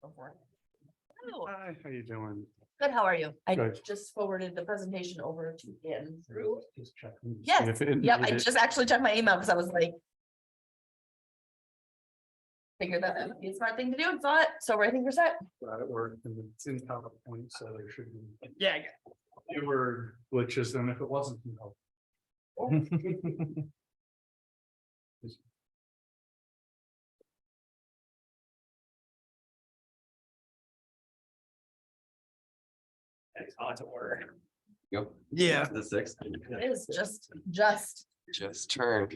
Oh, Hi, how you doing? good. How are you? I Good. just forwarded the presentation over to Andrew. Just checking. Yes. Yep. I just actually checked my email because I was like, figured that would be a smart thing to do and saw it. So I think we're set. Glad it worked and it's in PowerPoint, so there should be Yeah. fewer glitches than if it wasn't. It's on to order. Yep. Yeah. The sixth. It is Just turned.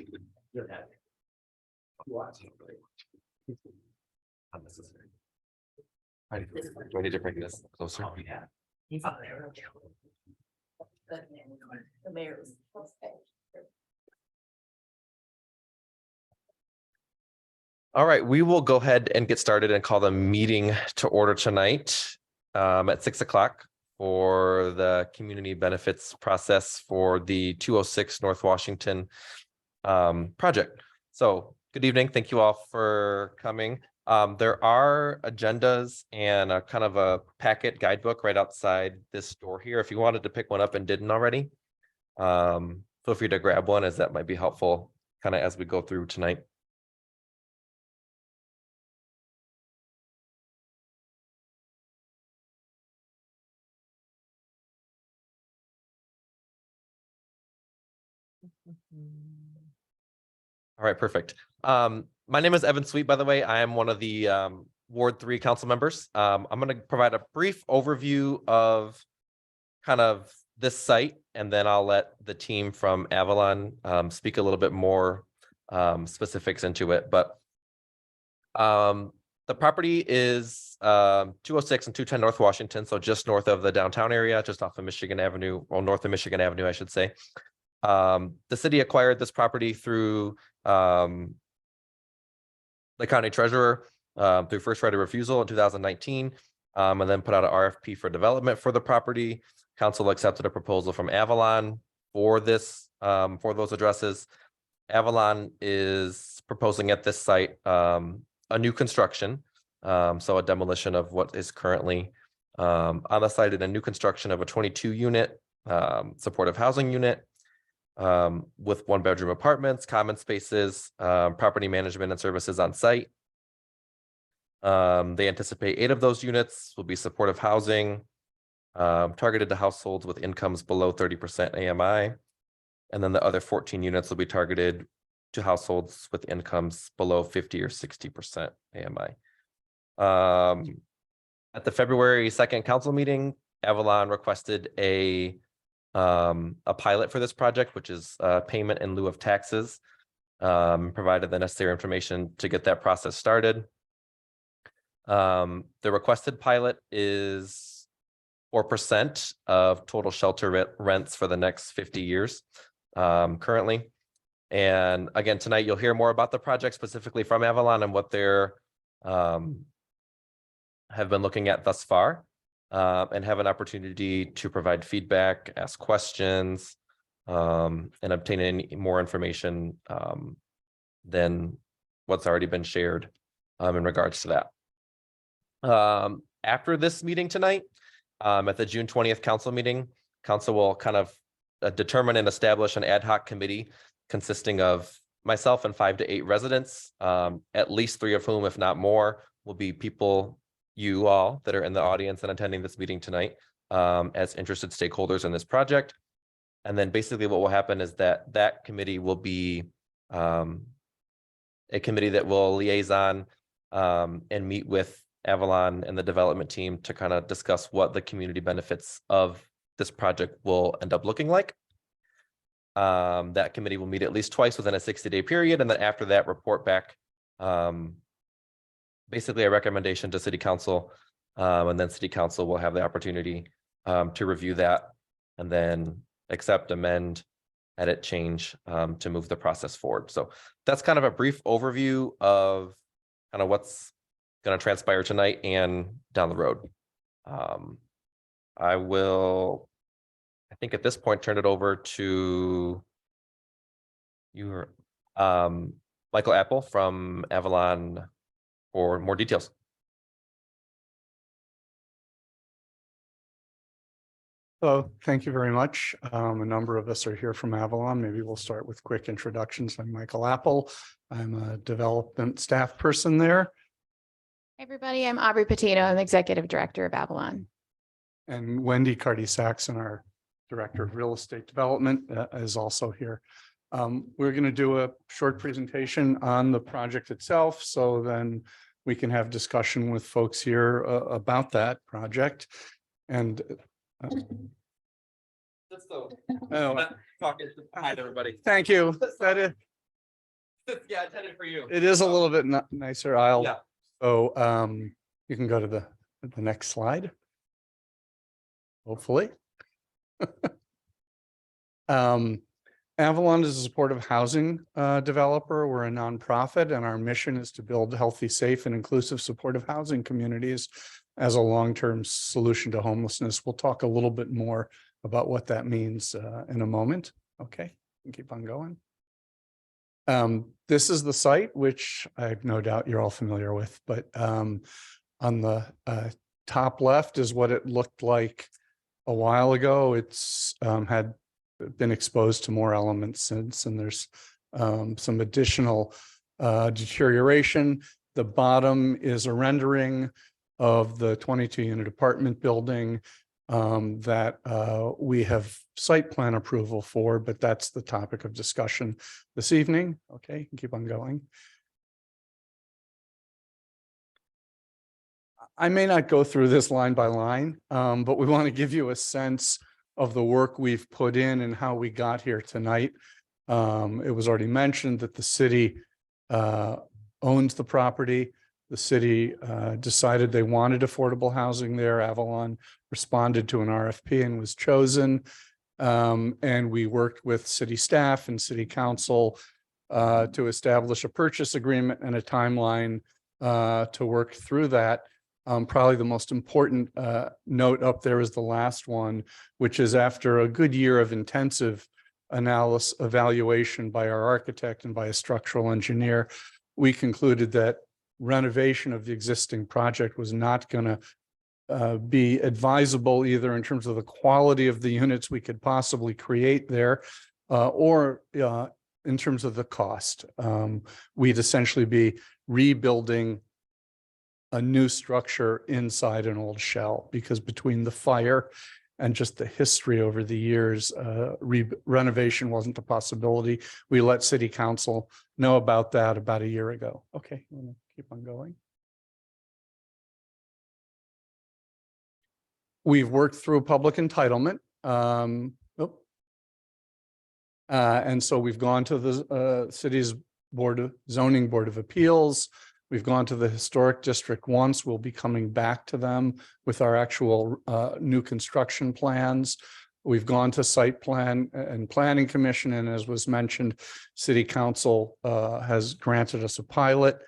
Unnecessary. Do I need to bring this closer? Oh, yeah. he's on there. The mayor's. All right, we will go ahead and get started and call the meeting to order tonight at 6 o'clock for the community benefits process for the 206 North Washington project. So good evening. Thank you all for coming. There are agendas and a kind of a packet guidebook right outside this door here. If you wanted to pick one up and didn't already, feel free to grab one, as that might be helpful kind of as we go through tonight. All right, perfect. My name is Evan Sweet, by the way. I am one of the Ward 3 council members. I'm going to provide a brief overview of kind of this site, and then I'll let the team from Avalon speak a little bit more specifics into it. But the property is 206 and 210 North Washington, so just north of the downtown area, just off of Michigan Avenue, or north of Michigan Avenue, I should say. The city acquired this property through the county treasurer through first right of refusal in 2019, and then put out an RFP for development for the property. Council accepted a proposal from Avalon for this, for those addresses. Avalon is proposing at this site a new construction, so a demolition of what is currently on the site, and a new construction of a 22 unit supportive housing unit with 1-bedroom apartments, common spaces, property management and services on site. They anticipate 8 of those units will be supportive housing, targeted to households with incomes below 30% AMI. And then the other 14 units will be targeted to households with incomes below 50 or 60% AMI. At the February 2nd council meeting, Avalon requested a pilot for this project, which is payment in lieu of taxes, provided the necessary information to get that process started. The requested pilot is 4% of total shelter rents for the next 50 years currently. And again, tonight you'll hear more about the project specifically from Avalon and what they're have been looking at thus far. And have an opportunity to provide feedback, ask questions, and obtain any more information than what's already been shared in regards to that. After this meeting tonight, at the June 20th council meeting, council will kind of determine and establish an ad hoc committee consisting of myself and 5 to 8 residents, at least 3 of whom, if not more, will be people, you all that are in the audience and attending this meeting tonight, as interested stakeholders in this project. And then basically what will happen is that committee will be a committee that will liaison and meet with Avalon and the development team to kind of discuss what the community benefits of this project will end up looking like. That committee will meet at least twice within a 60-day period, and then after that report back basically a recommendation to city council, and then city council will have the opportunity to review that and then accept, amend, edit, change to move the process forward. So that's kind of a brief overview of kind of what's going to transpire tonight and down the road. I will, I think at this point, turn it over to you, Michael Apple from Avalon for more details. Hello, thank you very much. A number of us are here from Avalon. Maybe we'll start with quick introductions. I'm Michael Apple. I'm a development staff person there. Hey everybody, I'm Aubrey Patino. I'm Executive Director of Avalon. And Wendy Cardy-Saxon, our Director of Real Estate Development, is also here. We're going to do a short presentation on the project itself, so then we can have discussion with folks here about that project. And Hi, everybody. thank you. That is, Yeah, intended for you. it is a little bit nicer. Yeah. So you can go to the next slide. Hopefully. Avalon is a supportive housing developer. We're a nonprofit, and our mission is to build healthy, safe, and inclusive supportive housing communities as a long-term solution to homelessness. We'll talk a little bit more about what that means in a moment. Okay, keep on going. This is the site, which I have no doubt you're all familiar with, but on the top left is what it looked like a while ago. It's had been exposed to more elements since, and there's some additional deterioration. The bottom is a rendering of the 22-unit apartment building that we have site plan approval for, but that's the topic of discussion this evening. Okay, keep on going. I may not go through this line by line, but we want to give you a sense of the work we've put in and how we got here tonight. It was already mentioned that the city owns the property. The city decided they wanted affordable housing there. Avalon responded to an RFP and was chosen. And we worked with city staff and city council to establish a purchase agreement and a timeline to work through that. Probably the most important note up there is the last one, which is after a good year of intensive evaluation by our architect and by a structural engineer, we concluded that renovation of the existing project was not going to be advisable either in terms of the quality of the units we could possibly create there or in terms of the cost. We'd essentially be rebuilding a new structure inside an old shell, because between the fire and just the history over the years, renovation wasn't a possibility. We let city council know about that about a year ago. Okay, I'm gonna keep on going. We've worked through public entitlement. And so we've gone to the city's zoning board of appeals. We've gone to the historic district once. We'll be coming back to them with our actual new construction plans. We've gone to site plan and planning commission. And as was mentioned, city council has granted us a pilot.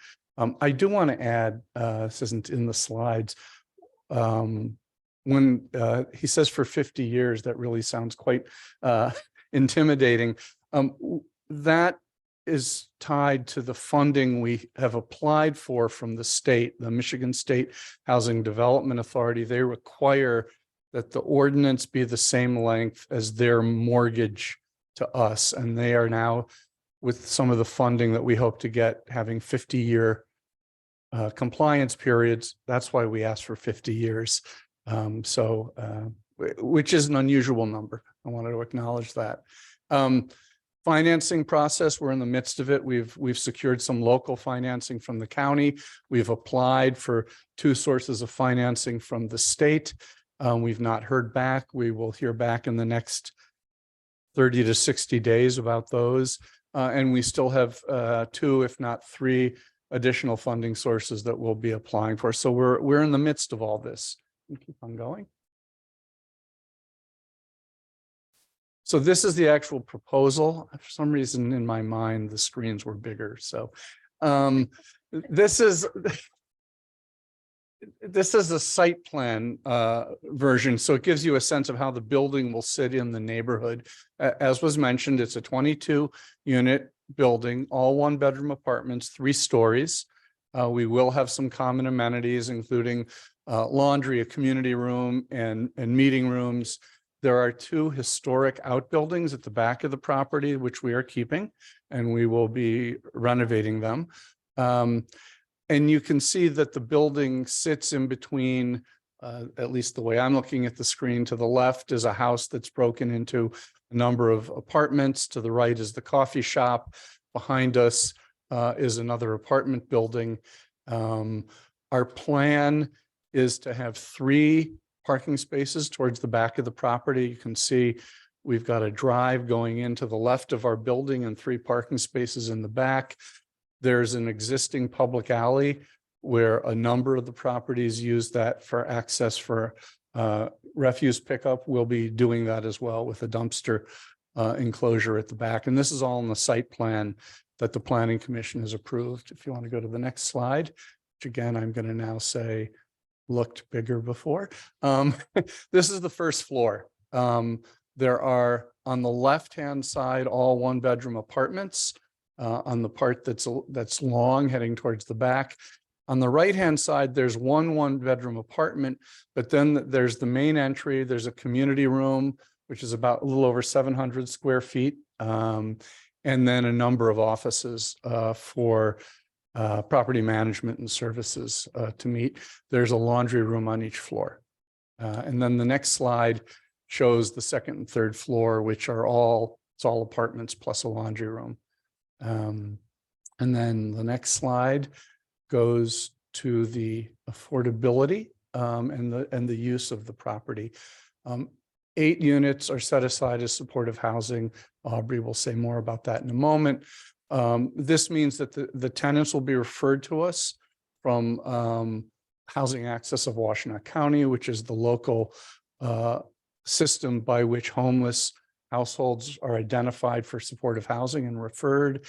I do want to add, this isn't in the slides. When he says for 50 years, that really sounds quite intimidating. That is tied to the funding we have applied for from the state, the Michigan State Housing Development Authority. They require that the ordinance be the same length as their mortgage to us. And they are now, with some of the funding that we hope to get, having 50-year compliance periods. That's why we asked for 50 years. Which is an unusual number. I wanted to acknowledge that. Financing process, we're in the midst of it. We've secured some local financing from the county. We've applied for 2 sources of financing from the state. We've not heard back. We will hear back in the next 30 to 60 days about those. And we still have 2, if not 3, additional funding sources that we'll be applying for. So we're in the midst of all this. Keep on going. So this is the actual proposal. For some reason in my mind, the screens were bigger. So this is a site plan version. So it gives you a sense of how the building will sit in the neighborhood. As was mentioned, it's a 22-unit building, all 1-bedroom apartments, 3 stories. We will have some common amenities, including laundry, a community room, and meeting rooms. There are 2 historic outbuildings at the back of the property, which we are keeping, and we will be renovating them. And you can see that the building sits in between, at least the way I'm looking at the screen. To the left is a house that's broken into a number of apartments. To the right is the coffee shop. Behind us is another apartment building. Our plan is to have 3 parking spaces towards the back of the property. You can see we've got a drive going into the left of our building and 3 parking spaces in the back. There's an existing public alley where a number of the properties use that for access for refuse pickup. We'll be doing that as well with a dumpster enclosure at the back. And this is all in the site plan that the Planning Commission has approved. If you want to go to the next slide, which again, I'm going to now say looked bigger before. This is the first floor. There are on the left-hand side, all 1-bedroom apartments. On the part that's long heading towards the back. On the right-hand side, there's 1-bedroom apartment, but then there's the main entry. There's a community room, which is about a little over 700 square feet. And then a number of offices for property management and services to meet. There's a laundry room on each floor. And then the next slide shows the 2nd and 3rd floor, which are all apartments plus a laundry room. And then the next slide goes to the affordability and the use of the property. 8 units are set aside as supportive housing. Aubrey will say more about that in a moment. This means that the tenants will be referred to us from Housing Access of Washtenaw County, which is the local system by which homeless households are identified for supportive housing and referred.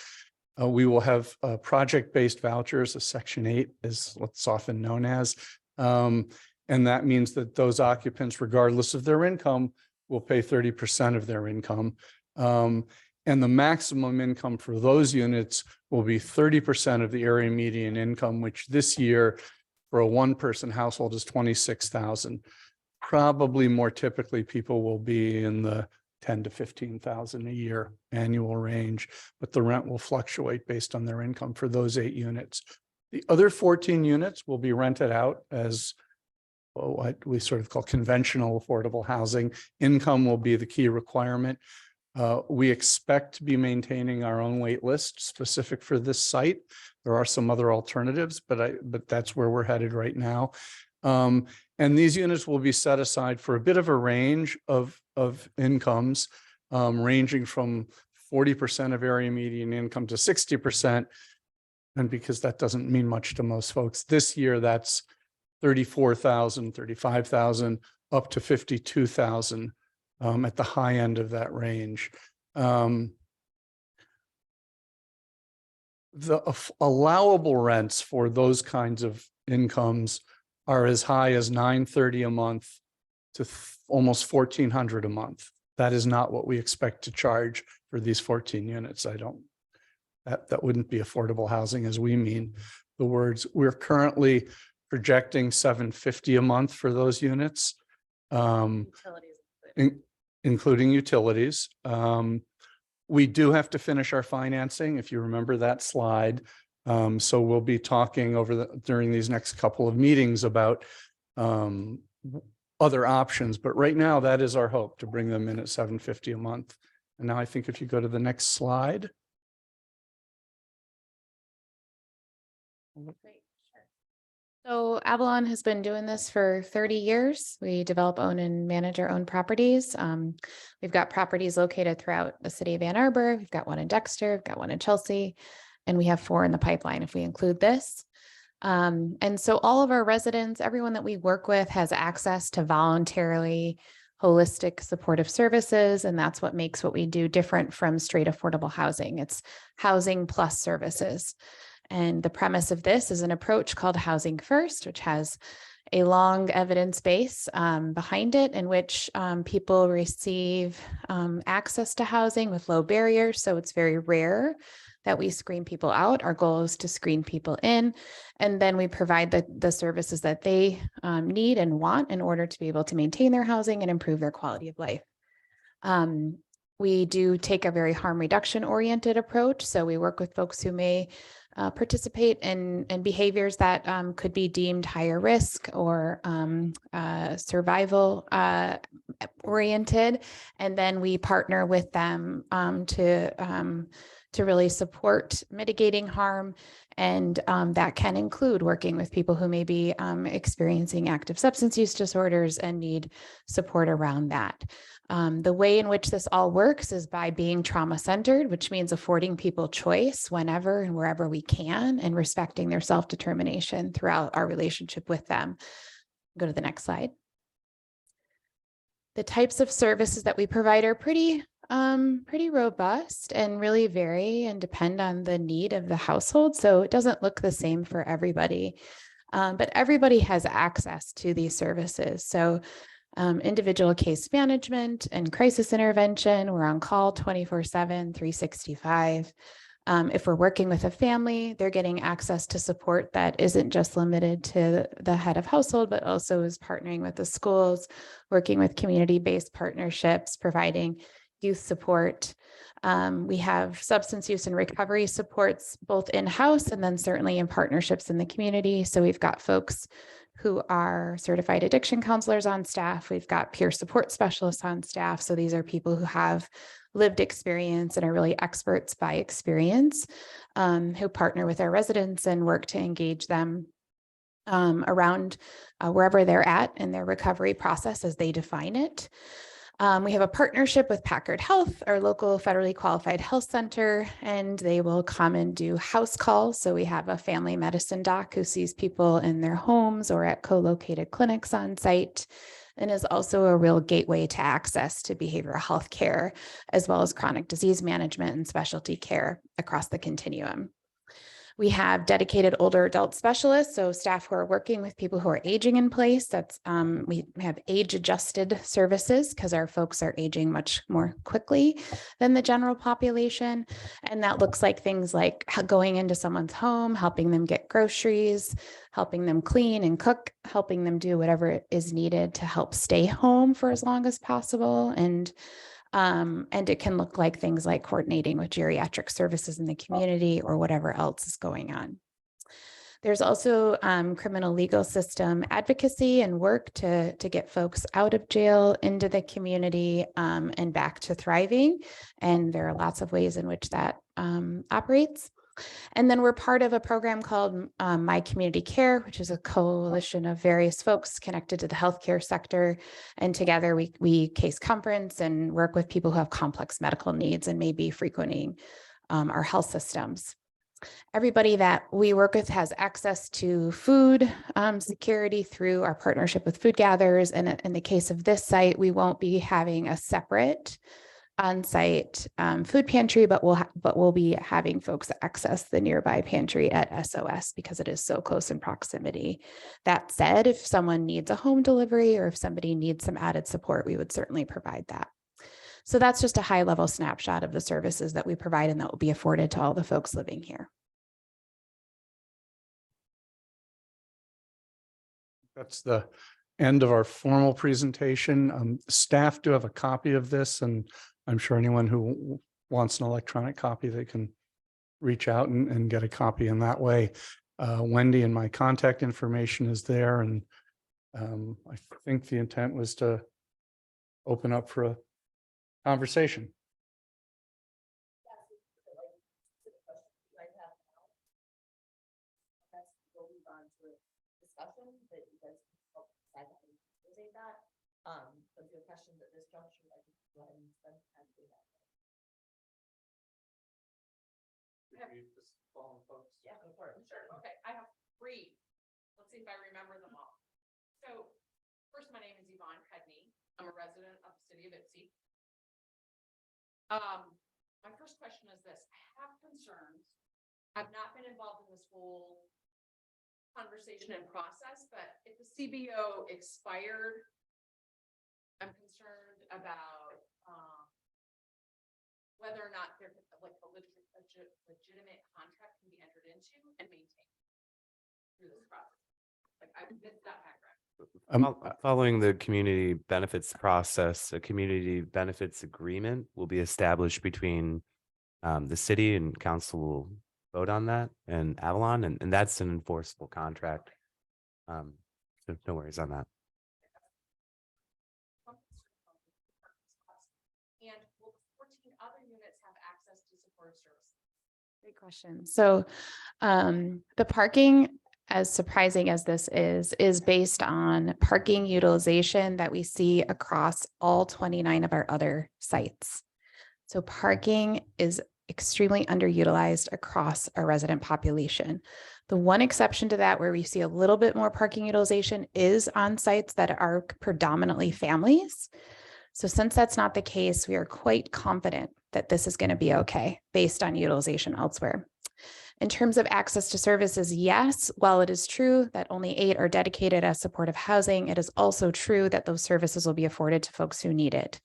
We will have project-based vouchers, a Section 8 is what's often known as. And that means that those occupants, regardless of their income, will pay 30% of their income. And the maximum income for those units will be 30% of the area median income, which this year for a 1-person household is $26,000. Probably more typically, people will be in the $10,000 to $15,000 a year annual range, but the rent will fluctuate based on their income for those 8 units. The other 14 units will be rented out as what we sort of call conventional affordable housing. Income will be the key requirement. We expect to be maintaining our own wait list specific for this site. There are some other alternatives, but that's where we're headed right now. And these units will be set aside for a bit of a range of incomes, ranging from 40% of area median income to 60%. And because that doesn't mean much to most folks, this year that's $34,000, $35,000, up to $52,000 at the high end of that range. The allowable rents for those kinds of incomes are as high as $930 a month to almost $1,400 a month. That is not what we expect to charge for these 14 units. That wouldn't be affordable housing as we mean the words. We're currently projecting $750 a month for those units, including utilities. We do have to finish our financing, if you remember that slide. So we'll be talking during these next couple of meetings about other options, but right now that is our hope, to bring them in at $750 a month. And now I think if you go to the next slide. So Avalon has been doing this for 30 years. We develop, own, and manage our own properties. We've got properties located throughout the city of Ann Arbor. We've got one in Dexter, we've got one in Chelsea, and we have 4 in the pipeline if we include this. And so all of our residents, everyone that we work with, has access to voluntarily holistic supportive services. And that's what makes what we do different from straight affordable housing. It's housing plus services. And the premise of this is an approach called Housing First, which has a long evidence base behind it, in which people receive access to housing with low barriers. So it's very rare that we screen people out. Our goal is to screen people in, and then we provide the services that they need and want in order to be able to maintain their housing and improve their quality of life. We do take a very harm reduction oriented approach. So we work with folks who may participate in behaviors that could be deemed higher risk or survival oriented. And then we partner with them to really support mitigating harm. And that can include working with people who may be experiencing active substance use disorders and need support around that. The way in which this all works is by being trauma-centered, which means affording people choice whenever and wherever we can, and respecting their self-determination throughout our relationship with them. Go to the next slide. The types of services that we provide are pretty robust and really vary and depend on the need of the household. So it doesn't look the same for everybody, but everybody has access to these services. So individual case management and crisis intervention, we're on call 24/7, 365. If we're working with a family, they're getting access to support that isn't just limited to the head of household, but also is partnering with the schools, working with community-based partnerships, providing youth support. We have substance use and recovery supports both in-house and then certainly in partnerships in the community. So we've got folks who are certified addiction counselors on staff. We've got peer support specialists on staff. So these are people who have lived experience and are really experts by experience, who partner with our residents and work to engage them around wherever they're at in their recovery process as they define it. We have a partnership with Packard Health, our local federally qualified health center, and they will come and do house calls. So we have a family medicine doc who sees people in their homes or at co-located clinics on site, and is also a real gateway to access to behavioral health care, as well as chronic disease management and specialty care across the continuum. We have dedicated older adult specialists, so staff who are working with people who are aging in place. That's we have age-adjusted services because our folks are aging much more quickly than the general population. And that looks like things like going into someone's home, helping them get groceries, helping them clean and cook, helping them do whatever is needed to help stay home for as long as possible. And it can look like things like coordinating with geriatric services in the community or whatever else is going on. There's also criminal legal system advocacy and work to get folks out of jail into the community and back to thriving. And there are lots of ways in which that operates. And then we're part of a program called My Community Care, which is a coalition of various folks connected to the healthcare sector. And together we case conference and work with people who have complex medical needs and may be frequenting our health systems. Everybody that we work with has access to food security through our partnership with food gatherers. And in the case of this site, we won't be having a separate on-site food pantry, but we'll be having folks access the nearby pantry at SOS because it is so close in proximity. That said, if someone needs a home delivery or if somebody needs some added support, we would certainly provide that. So that's just a high-level snapshot of the services that we provide and that will be afforded to all the folks living here. That's the end of our formal presentation. Staff do have a copy of this, and I'm sure anyone who wants an electronic copy, they can reach out and get a copy in that way. Wendy and my contact information is there, and I think the intent was to open up for a conversation. If you have questions at this juncture, I can go ahead and spend time doing that. Yeah, go for it. Sure. Okay, I have 3. Let's see if I remember them all. So first, my name is Yvonne Cudney. I'm a resident of the city of Ipsy. My first question is this: I have concerns. I've not been involved in this whole conversation and process, but if the CBO expired, I'm concerned about whether or not there like a legitimate contract can be entered into and maintained through this process. Like I missed that background. Following the community benefits process, a community benefits agreement will be established between the city, and council will vote on that, and Avalon, and that's an enforceable contract. So no worries on that. And will 14 other units have access to supportive services? Great question. So the parking, as surprising as this is based on parking utilization that we see across all 29 of our other sites. So parking is extremely underutilized across our resident population. The one exception to that where we see a little bit more parking utilization is on sites that are predominantly families. So since that's not the case, we are quite confident that this is going to be okay based on utilization elsewhere. In terms of access to services, yes, while it is true that only 8 are dedicated as supportive housing, it is also true that those services will be afforded to folks who need it.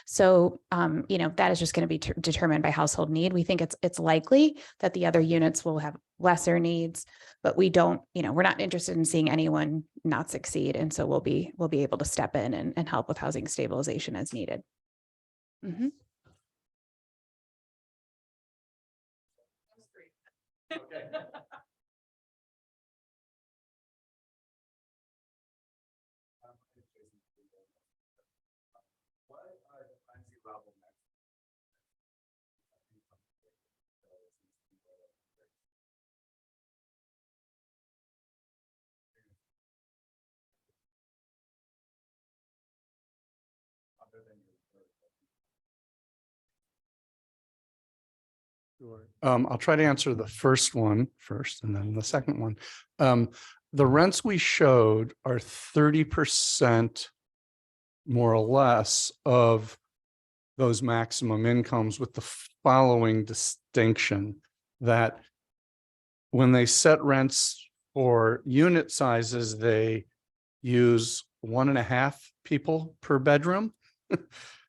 So, that is just going to be determined by household need. We think it's likely that the other units will have lesser needs, but we don't, we're not interested in seeing anyone not succeed. And so we'll be able to step in and help with housing stabilization as needed. Mm-hmm. Okay. Sure. I'll try to answer the first one first and then the second one. The rents we showed are 30% more or less of those maximum incomes, with the following distinction: that when they set rents for unit sizes, they use 1.5 people per bedroom.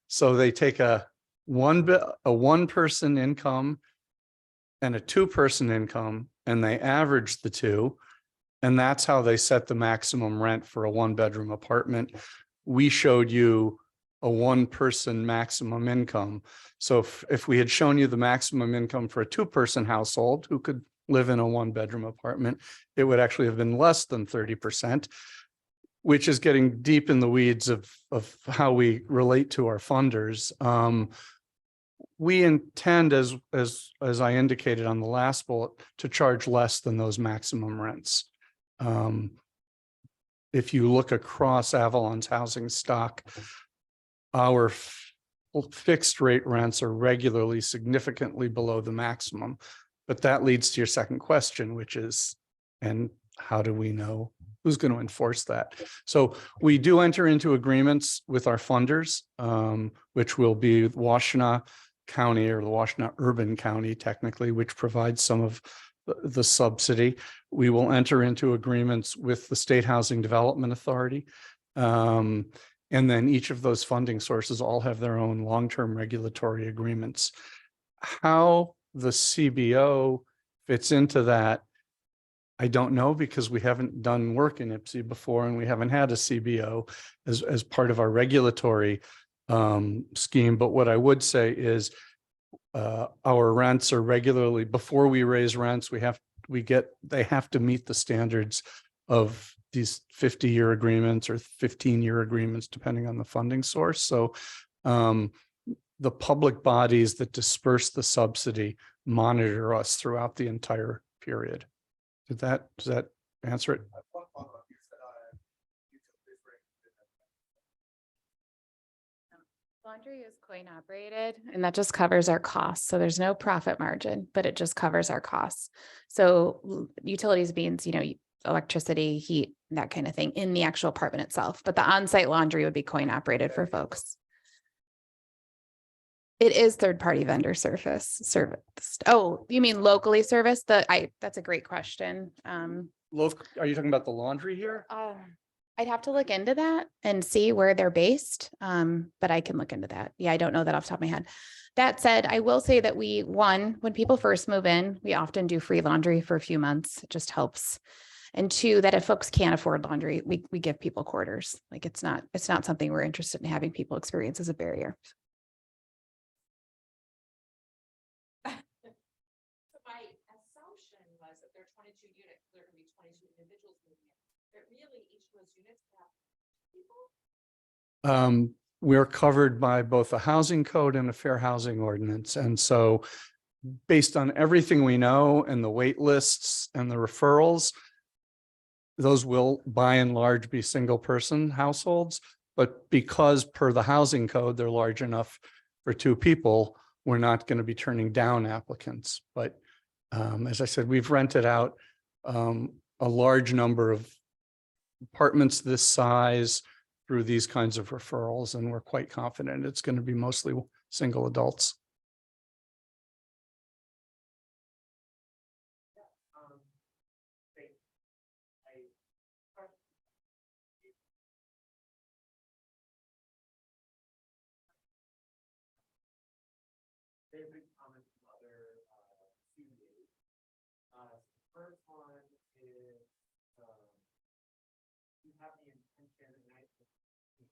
So they take a one person income and a 2-person income, and they average the two. And that's how they set the maximum rent for a 1-bedroom apartment. We showed you a 1-person maximum income. So if we had shown you the maximum income for a 2-person household who could live in a 1-bedroom apartment, it would actually have been less than 30%, which is getting deep in the weeds of how we relate to our funders. We intend, as I indicated on the last bullet, to charge less than those maximum rents. If you look across Avalon's housing stock, our fixed rate rents are regularly significantly below the maximum. But that leads to your second question, which is, and how do we know who's going to enforce that? So we do enter into agreements with our funders, which will be Washtenaw County, or the Washtenaw Urban County, technically, which provides some of the subsidy. We will enter into agreements with the State Housing Development Authority. And then each of those funding sources all have their own long-term regulatory agreements. How the CBO fits into that, I don't know, because we haven't done work in IPSI before, and we haven't had a CBO as part of our regulatory scheme. But what I would say is our rents are regularly, before we raise rents, they have to meet the standards of these 50-year agreements or 15-year agreements, depending on the funding source. So the public bodies that disperse the subsidy monitor us throughout the entire period. Does that answer it? Laundry is coin operated, and that just covers our costs. So there's no profit margin, but it just covers our costs. So utilities means, electricity, heat, that kind of thing in the actual apartment itself. But the on-site laundry would be coin operated for folks. It is third-party vendor serviced. Oh, you mean locally serviced? That's a great question. Are you talking about the laundry here? I'd have to look into that and see where they're based. But I can look into that. Yeah, I don't know that off the top of my head. That said, I will say that when people first move in, we often do free laundry for a few months. It just helps. And two, that if folks can't afford laundry, we give people quarters. Like it's not something we're interested in having people experience as a barrier. So my assumption was that there are 22 units, there are going to be 22 individuals moving in. But really, each of those units have people. We're covered by both a housing code and a fair housing ordinance. And so based on everything we know and the wait lists and the referrals, those will by and large be single person households. But because per the housing code, they're large enough for two people, we're not going to be turning down applicants. But as I said, we've rented out a large number of apartments this size through these kinds of referrals, and we're quite confident it's going to be mostly single adults. Favorite comments from other CBA. First one is you have the intention, and I'm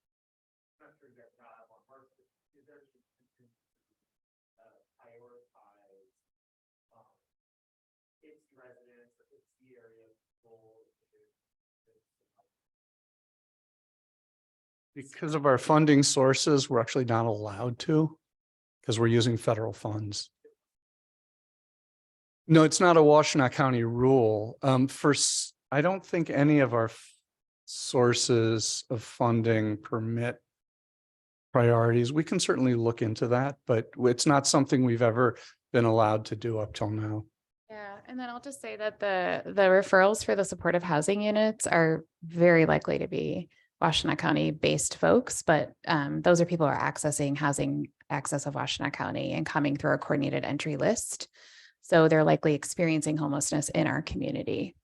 not sure that on work, but is there the intention to prioritize its residents, its the area of school? Because of our funding sources, we're actually not allowed to, because we're using federal funds. No, it's not a Washtenaw County rule. I don't think any of our sources of funding permit priorities. We can certainly look into that, but it's not something we've ever been allowed to do up till now. Yeah, and then I'll just say that the referrals for the supportive housing units are very likely to be Washtenaw County based folks, but those are people who are accessing housing access of Washtenaw County and coming through a coordinated entry list. So they're likely experiencing homelessness in our community.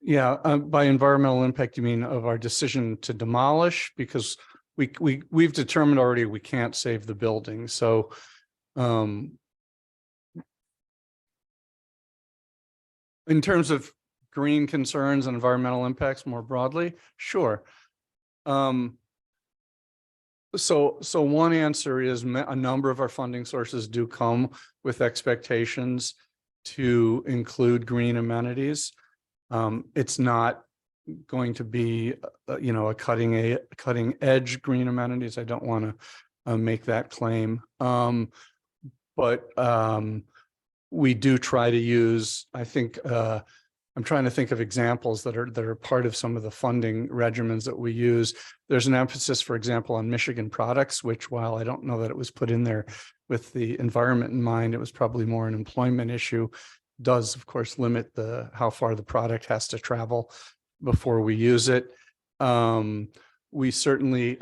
Yeah, by environmental impact, you mean of our decision to demolish? Because we've determined already we can't save the building. So in terms of green concerns and environmental impacts more broadly, sure. So one answer is a number of our funding sources do come with expectations to include green amenities. It's not going to be, a cutting edge green amenities. I don't want to make that claim. But we do try to use, I think, I'm trying to think of examples that are part of some of the funding regimens that we use. There's an emphasis, for example, on Michigan products, which, while I don't know that it was put in there with the environment in mind, it was probably more an employment issue. Does, of course, limit how far the product has to travel before we use it. We certainly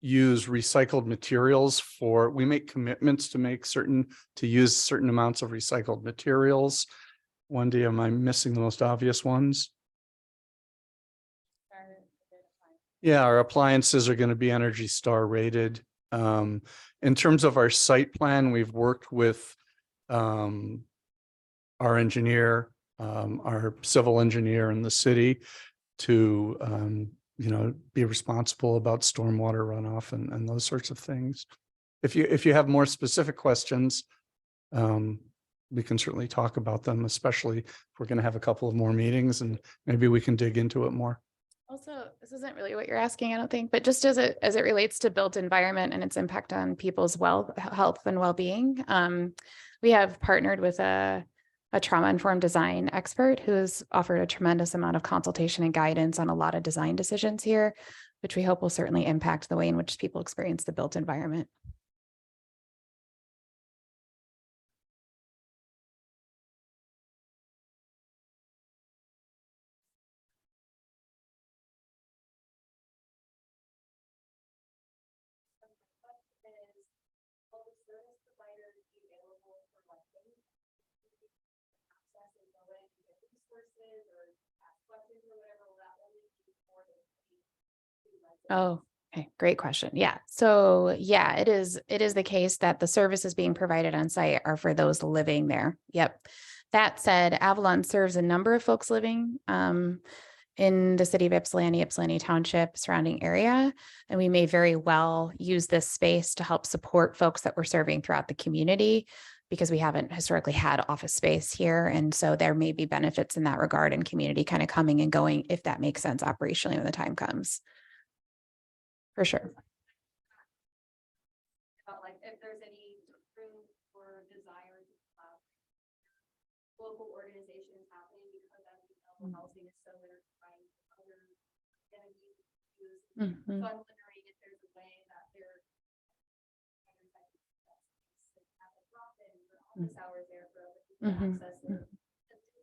use recycled materials we make commitments to use certain amounts of recycled materials. Wendy, am I missing the most obvious ones? Yeah, our appliances are going to be Energy Star rated. In terms of our site plan, we've worked with our engineer, our civil engineer in the city to, be responsible about stormwater runoff and those sorts of things. If you have more specific questions, we can certainly talk about them, especially if we're going to have a couple of more meetings, and maybe we can dig into it more. Also, this isn't really what you're asking, I don't think, but just as it relates to built environment and its impact on people's health and well-being, we have partnered with a trauma-informed design expert who has offered a tremendous amount of consultation and guidance on a lot of design decisions here, which we hope will certainly impact the way in which people experience the built environment. access and go in and get resources or ask questions or whatever, will that only be for the city residents? Oh, okay, great question. Yeah. So yeah, it is the case that the services being provided on site are for those living there. Yep. That said, Avalon serves a number of folks living in the city of Ypsilanti, Ypsilanti Township, surrounding area. And we may very well use this space to help support folks that we're serving throughout the community because we haven't historically had office space here. And so there may be benefits in that regard and community kind of coming and going if that makes sense operationally when the time comes. For sure. About like if there's any room or desire to have local organizations happening because affordable housing is so intertwined with other entities. So Mhm. I'm wondering if there's a way that they're have a drop in for office hours there for other people to access it.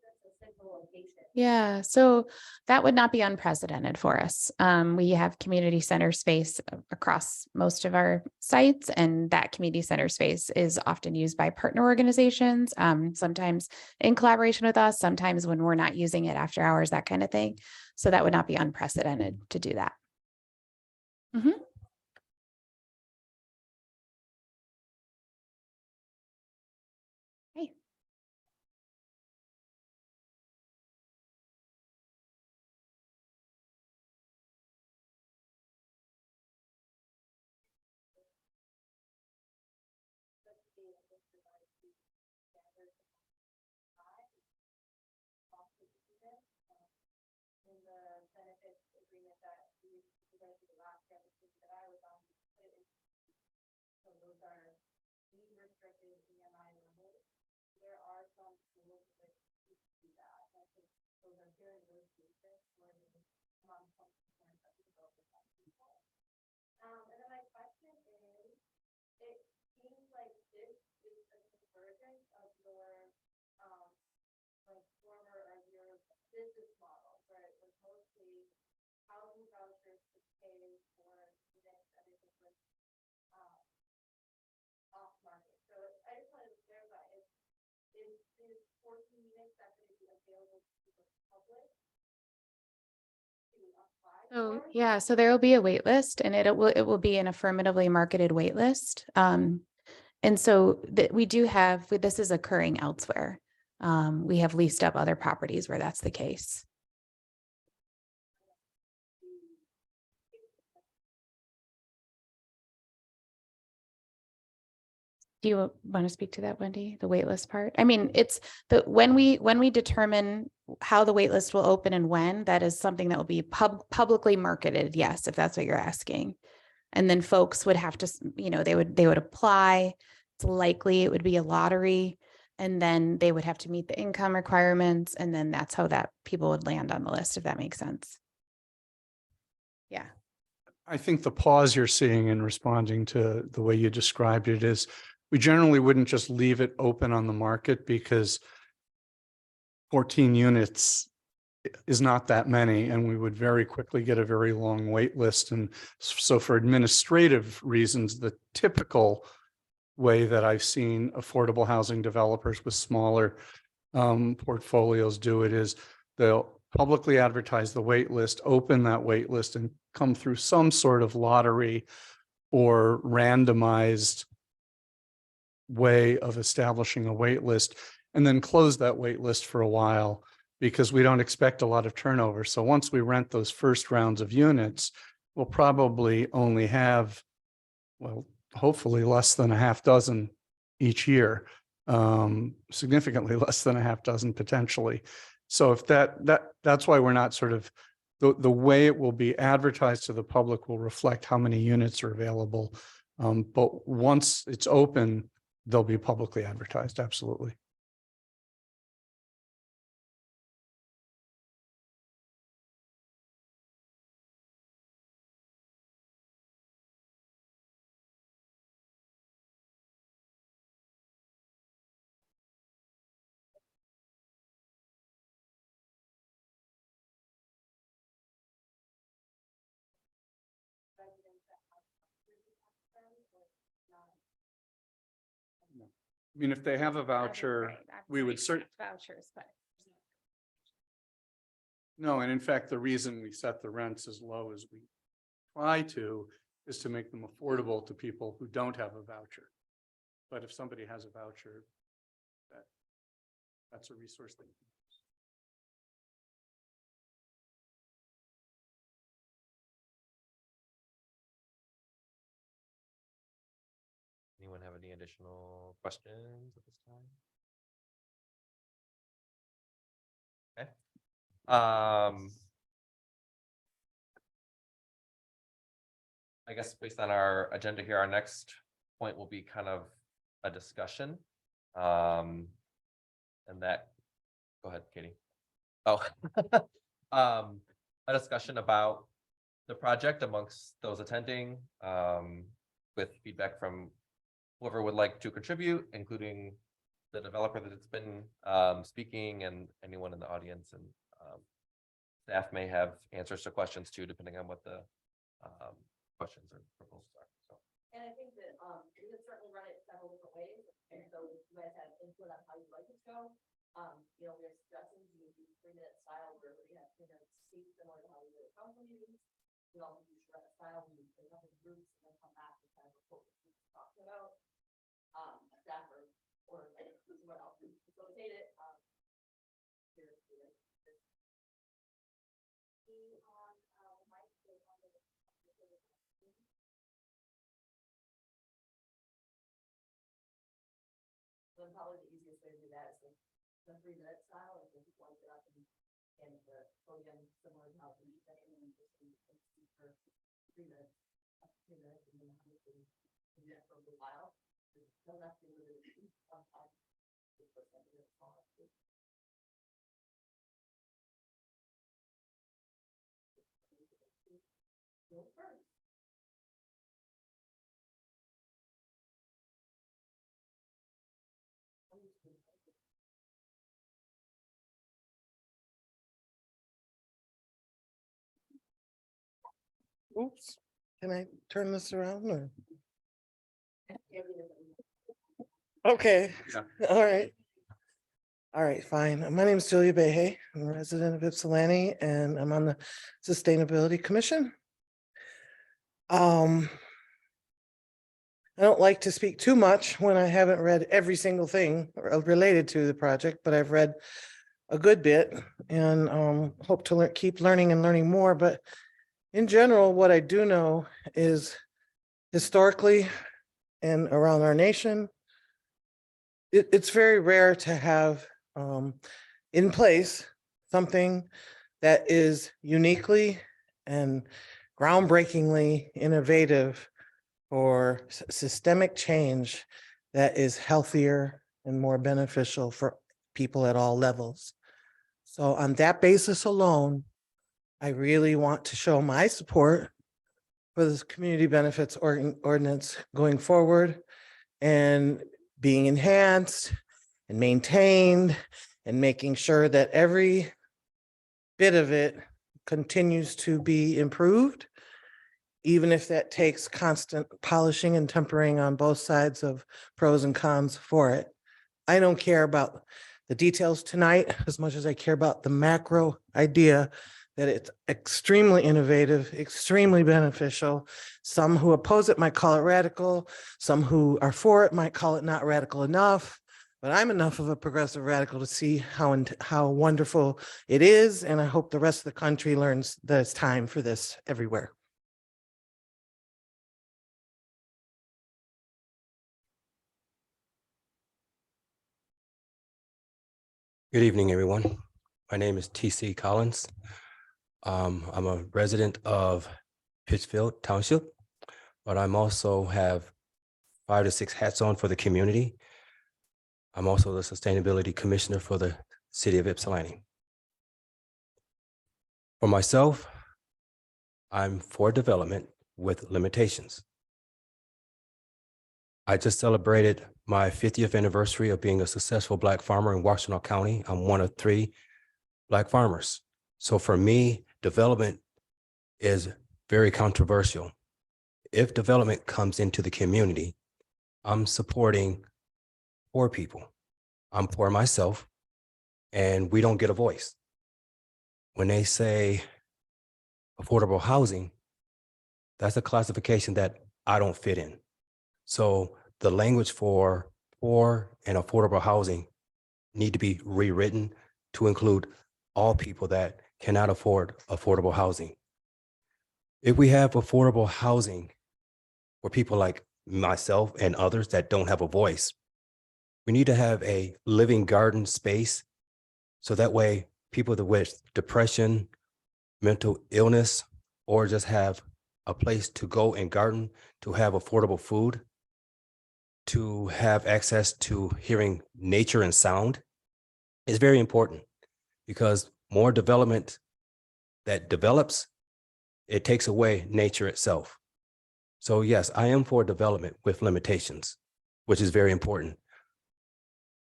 That's a central location. Yeah, so that would not be unprecedented for us. We have community center space across most of our sites, and that community center space is often used by partner organizations, sometimes in collaboration with us, sometimes when we're not using it after hours, that kind of thing. So that would not be unprecedented to do that. Mhm. Hey. In the benefits agreement that we presented the last presentation that I was on, so those are need restricted EMI levels. There are some schools that do that. I think those are very good cases where some concerns that we go with that people. And then my question is, it seems like this is a convergence of your like former or your business model, where it was mostly housing vouchers to pay for students and everything was off market. So I just wanted to clarify, is these 14 units that going to be available to the public to apply So for? yeah, so there will be a wait list, and it will be an affirmatively marketed wait list. And so we do have, this is occurring elsewhere. We have leased up other properties where that's the case. Do you want to speak to that, Wendy? The waitlist part? I mean, it's when we determine how the waitlist will open and when, that is something that will be publicly marketed. Yes, if that's what you're asking. And then folks would have to, they would apply. It's likely it would be a lottery, and then they would have to meet the income requirements, and then that's how that people would land on the list, if that makes sense. Yeah. I think the pause you're seeing in responding to the way you described it is we generally wouldn't just leave it open on the market because 14 units is not that many, and we would very quickly get a very long wait list. And so for administrative reasons, the typical way that I've seen affordable housing developers with smaller portfolios do it is they'll publicly advertise the wait list, open that wait list, and come through some sort of lottery or randomized way of establishing a wait list, and then close that wait list for a while because we don't expect a lot of turnover. So once we rent those first rounds of units, we'll probably only have, well, hopefully less than a half dozen each year, significantly less than a half dozen potentially. So if that's why we're not sort of, the way it will be advertised to the public will reflect how many units are available. But once it's open, they'll be publicly advertised. Absolutely. I mean, if they have a voucher, Right, we would obviously cert, vouchers, but no, and in fact, the reason we set the rents as low as we try to is to make them affordable to people who don't have a voucher. But if somebody has a voucher, that's a resource they can use. Anyone have any additional questions at this time? Okay. I guess based on our agenda here, our next point will be kind of a discussion. And that, go ahead, Katie. Oh, a discussion about the project amongst those attending, with feedback from whoever would like to contribute, including the developer that's been speaking and anyone in the audience, and staff may have answers to questions too, depending on what the questions or proposals are. So. And I think that, we could certainly run it several different ways, and so if you guys have input on how you'd like it to go. You know, we're suggesting you do 3-minute style where we have 3 minutes speak similar to how we do at council meetings. We also do shred style, we break up in groups and then come back and kind of report what we talked about. Staff or someone else who facilitate it, Then probably the easiest way to do that is like the 3-minute style, if people want to get up and the podium similar to how we say, and then just speak for 3 minutes, up to 2 minutes, and then we can do that for a little while. It doesn't have to be really sometimes. Oops, can I turn this around or? Okay, Yeah. all right. All right, fine. My name is Julia Behe. I'm a resident of Ypsilanti and I'm on the Sustainability Commission. I don't like to speak too much when I haven't read every single thing related to the project, but I've read a good bit and hope to keep learning and learning more. But in general, what I do know is historically and around our nation, it's very rare to have in place something that is uniquely and groundbreakingly innovative for systemic change that is healthier and more beneficial for people at all levels. So on that basis alone, I really want to show my support for this community benefits ordinance going forward and being enhanced and maintained and making sure that every bit of it continues to be improved, even if that takes constant polishing and tempering on both sides of pros and cons for it. I don't care about the details tonight as much as I care about the macro idea that it's extremely innovative, extremely beneficial. Some who oppose it might call it radical. Some who are for it might call it not radical enough. But I'm enough of a progressive radical to see how wonderful it is. And I hope the rest of the country learns that it's time for this everywhere. Good evening, everyone. My name is TC Collins. I'm a resident of Pittsfield Township, but I'm also have 5 to 6 hats on for the community. I'm also the Sustainability Commissioner for the City of Ypsilanti. For myself, I'm for development with limitations. I just celebrated my 50th anniversary of being a successful Black farmer in Washtenaw County. I'm one of 3 Black farmers. So for me, development is very controversial. If development comes into the community, I'm supporting poor people. I'm poor myself, and we don't get a voice. When they say affordable housing, that's a classification that I don't fit in. So the language for poor and affordable housing need to be rewritten to include all people that cannot afford affordable housing. If we have affordable housing for people like myself and others that don't have a voice, we need to have a living garden space so that way people that with depression, mental illness, or just have a place to go and garden, to have affordable food, to have access to hearing nature and sound is very important, because more development that develops, it takes away nature itself. So yes, I am for development with limitations, which is very important.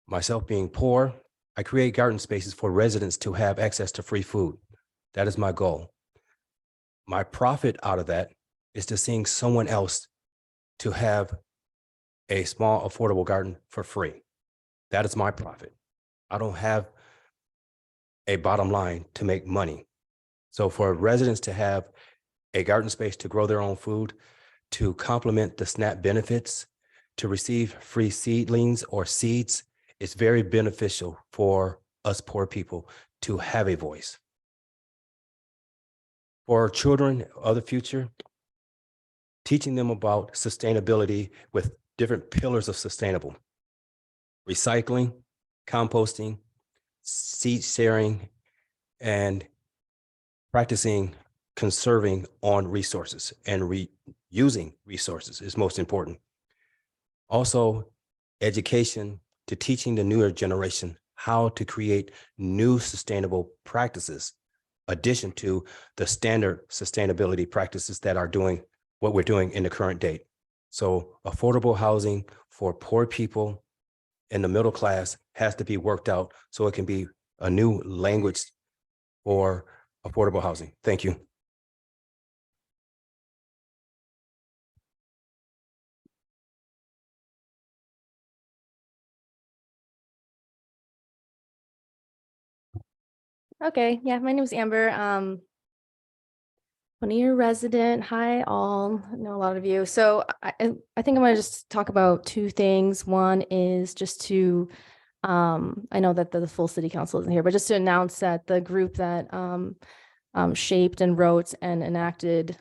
Myself being poor, I create garden spaces for residents to have access to free food. That is my goal. My profit out of that is to seeing someone else to have a small affordable garden for free. That is my profit. I don't have a bottom line to make money. So for residents to have a garden space to grow their own food, to complement the SNAP benefits, to receive free seedlings or seeds, it's very beneficial for us poor people to have a voice. For our children of the future, teaching them about sustainability with different pillars of sustainable: recycling, composting, seed sharing, and practicing conserving on resources and reusing resources is most important. Also, education to teaching the newer generation how to create new sustainable practices, addition to the standard sustainability practices that are doing what we're doing in the current date. So affordable housing for poor people in the middle class has to be worked out so it can be a new language for affordable housing. Thank you. Okay, yeah, my name is Amber. 20-year resident. Hi, all. I know a lot of you. So I think I'm gonna just talk about two things. One is just to, I know that the full city council isn't here, but just to announce that the group that shaped and wrote and enacted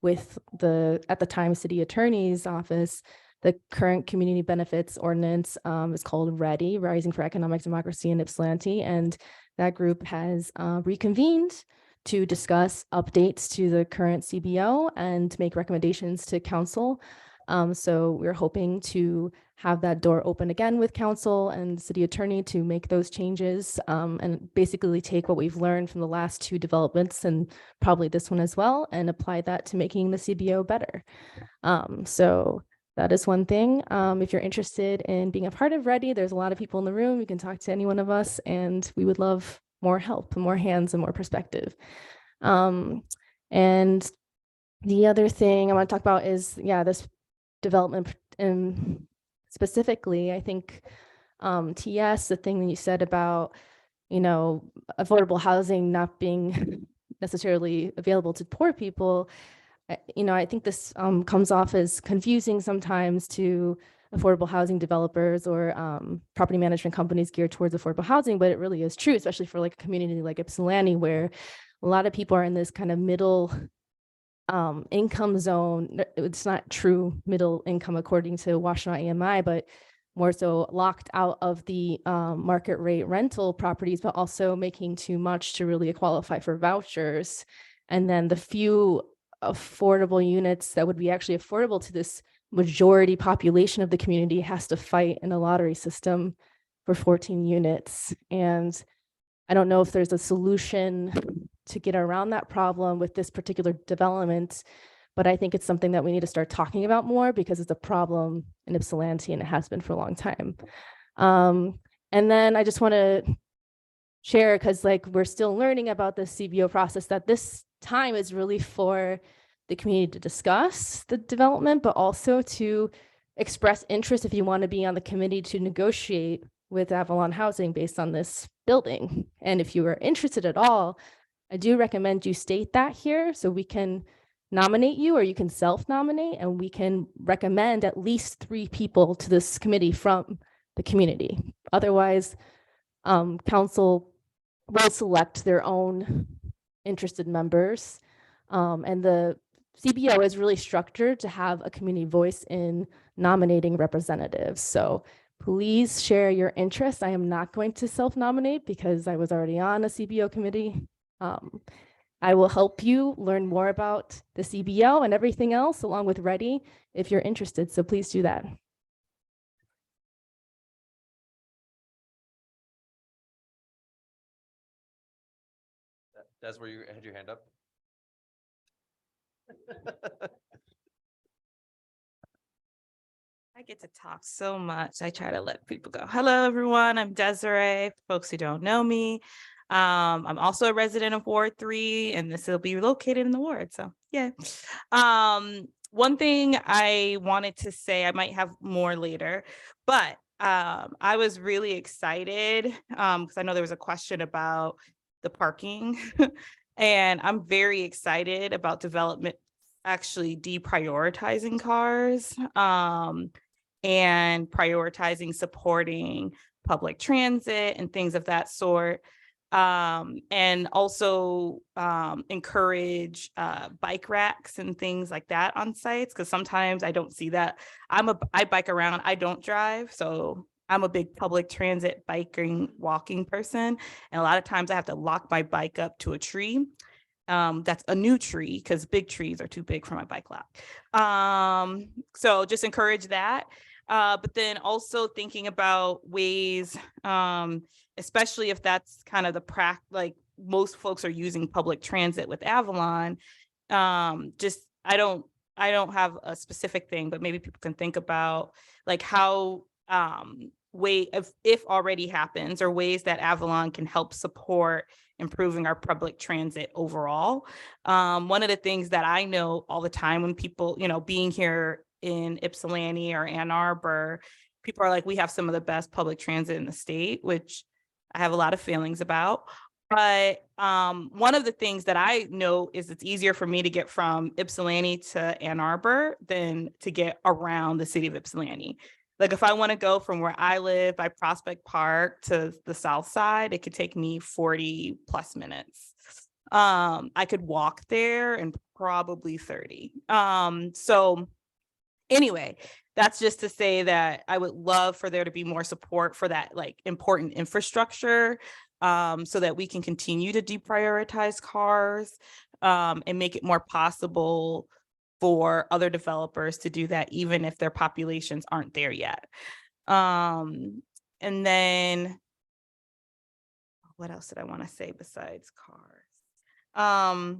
with the, at the time, city attorney's office, the current community benefits ordinance is called READY, Rising for Economic Democracy in Ypsilanti. And that group has reconvened to discuss updates to the current CBO and make recommendations to council. So we're hoping to have that door open again with council and city attorney to make those changes and basically take what we've learned from the last two developments and probably this one as well and apply that to making the CBO better. So that is one thing. If you're interested in being a part of READY, there's a lot of people in the room. You can talk to any one of us and we would love more help, more hands and more perspective. And the other thing I want to talk about is, yeah, this development and specifically, I think TS, the thing that you said about, you know, affordable housing not being necessarily available to poor people, you know, I think this comes off as confusing sometimes to affordable housing developers or property management companies geared towards affordable housing, but it really is true, especially for like a community like Ypsilanti, where a lot of people are in this kind of middle income zone. It's not true middle income according to Washtenaw AMI, but more so locked out of the market rate rental properties, but also making too much to really qualify for vouchers. And then the few affordable units that would be actually affordable to this majority population of the community has to fight in a lottery system for 14 units. And I don't know if there's a solution to get around that problem with this particular development, but I think it's something that we need to start talking about more because it's a problem in Ypsilanti and it has been for a long time. And then I just want to share, because like we're still learning about the CBO process, that this time is really for the community to discuss the development, but also to express interest if you want to be on the committee to negotiate with Avalon Housing based on this building. And if you are interested at all, I do recommend you state that here so we can nominate you, or you can self-nominate, and we can recommend at least 3 people to this committee from the community. Otherwise, council will select their own interested members. And the CBO is really structured to have a community voice in nominating representatives. So please share your interest. I am not going to self-nominate because I was already on a CBO committee. I will help you learn more about the CBO and everything else along with Ready if you're interested. So please do that. Des, where you had your hand up? I get to talk so much. I try to let people go. Hello, everyone. I'm Desiree. Folks who don't know me. I'm also a resident of Ward 3, and this will be located in the ward. So yeah. One thing I wanted to say, I might have more later, but I was really excited because I know there was a question about the parking, and I'm very excited about development actually deprioritizing cars. And prioritizing supporting public transit and things of that sort. And also encourage bike racks and things like that on sites, because sometimes I don't see that. I bike around, I don't drive, so I'm a big public transit biking, walking person. And a lot of times I have to lock my bike up to a tree. That's a new tree because big trees are too big for my bike lock. So just encourage that. But then also thinking about ways, especially if that's kind of the like most folks are using public transit with Avalon. Just I don't have a specific thing, but maybe people can think about like how if already happens, or ways that Avalon can help support improving our public transit overall. One of the things that I know all the time when people, being here in Ypsilanti or Ann Arbor, people are like, we have some of the best public transit in the state, which I have a lot of feelings about. But one of the things that I know is it's easier for me to get from Ypsilanti to Ann Arbor than to get around the city of Ypsilanti. Like if I want to go from where I live by Prospect Park to the south side, it could take me 40 plus minutes. I could walk there in probably 30. So anyway, that's just to say that I would love for there to be more support for that like important infrastructure, so that we can continue to deprioritize cars, and make it more possible for other developers to do that, even if their populations aren't there yet. And then what else did I want to say besides cars? I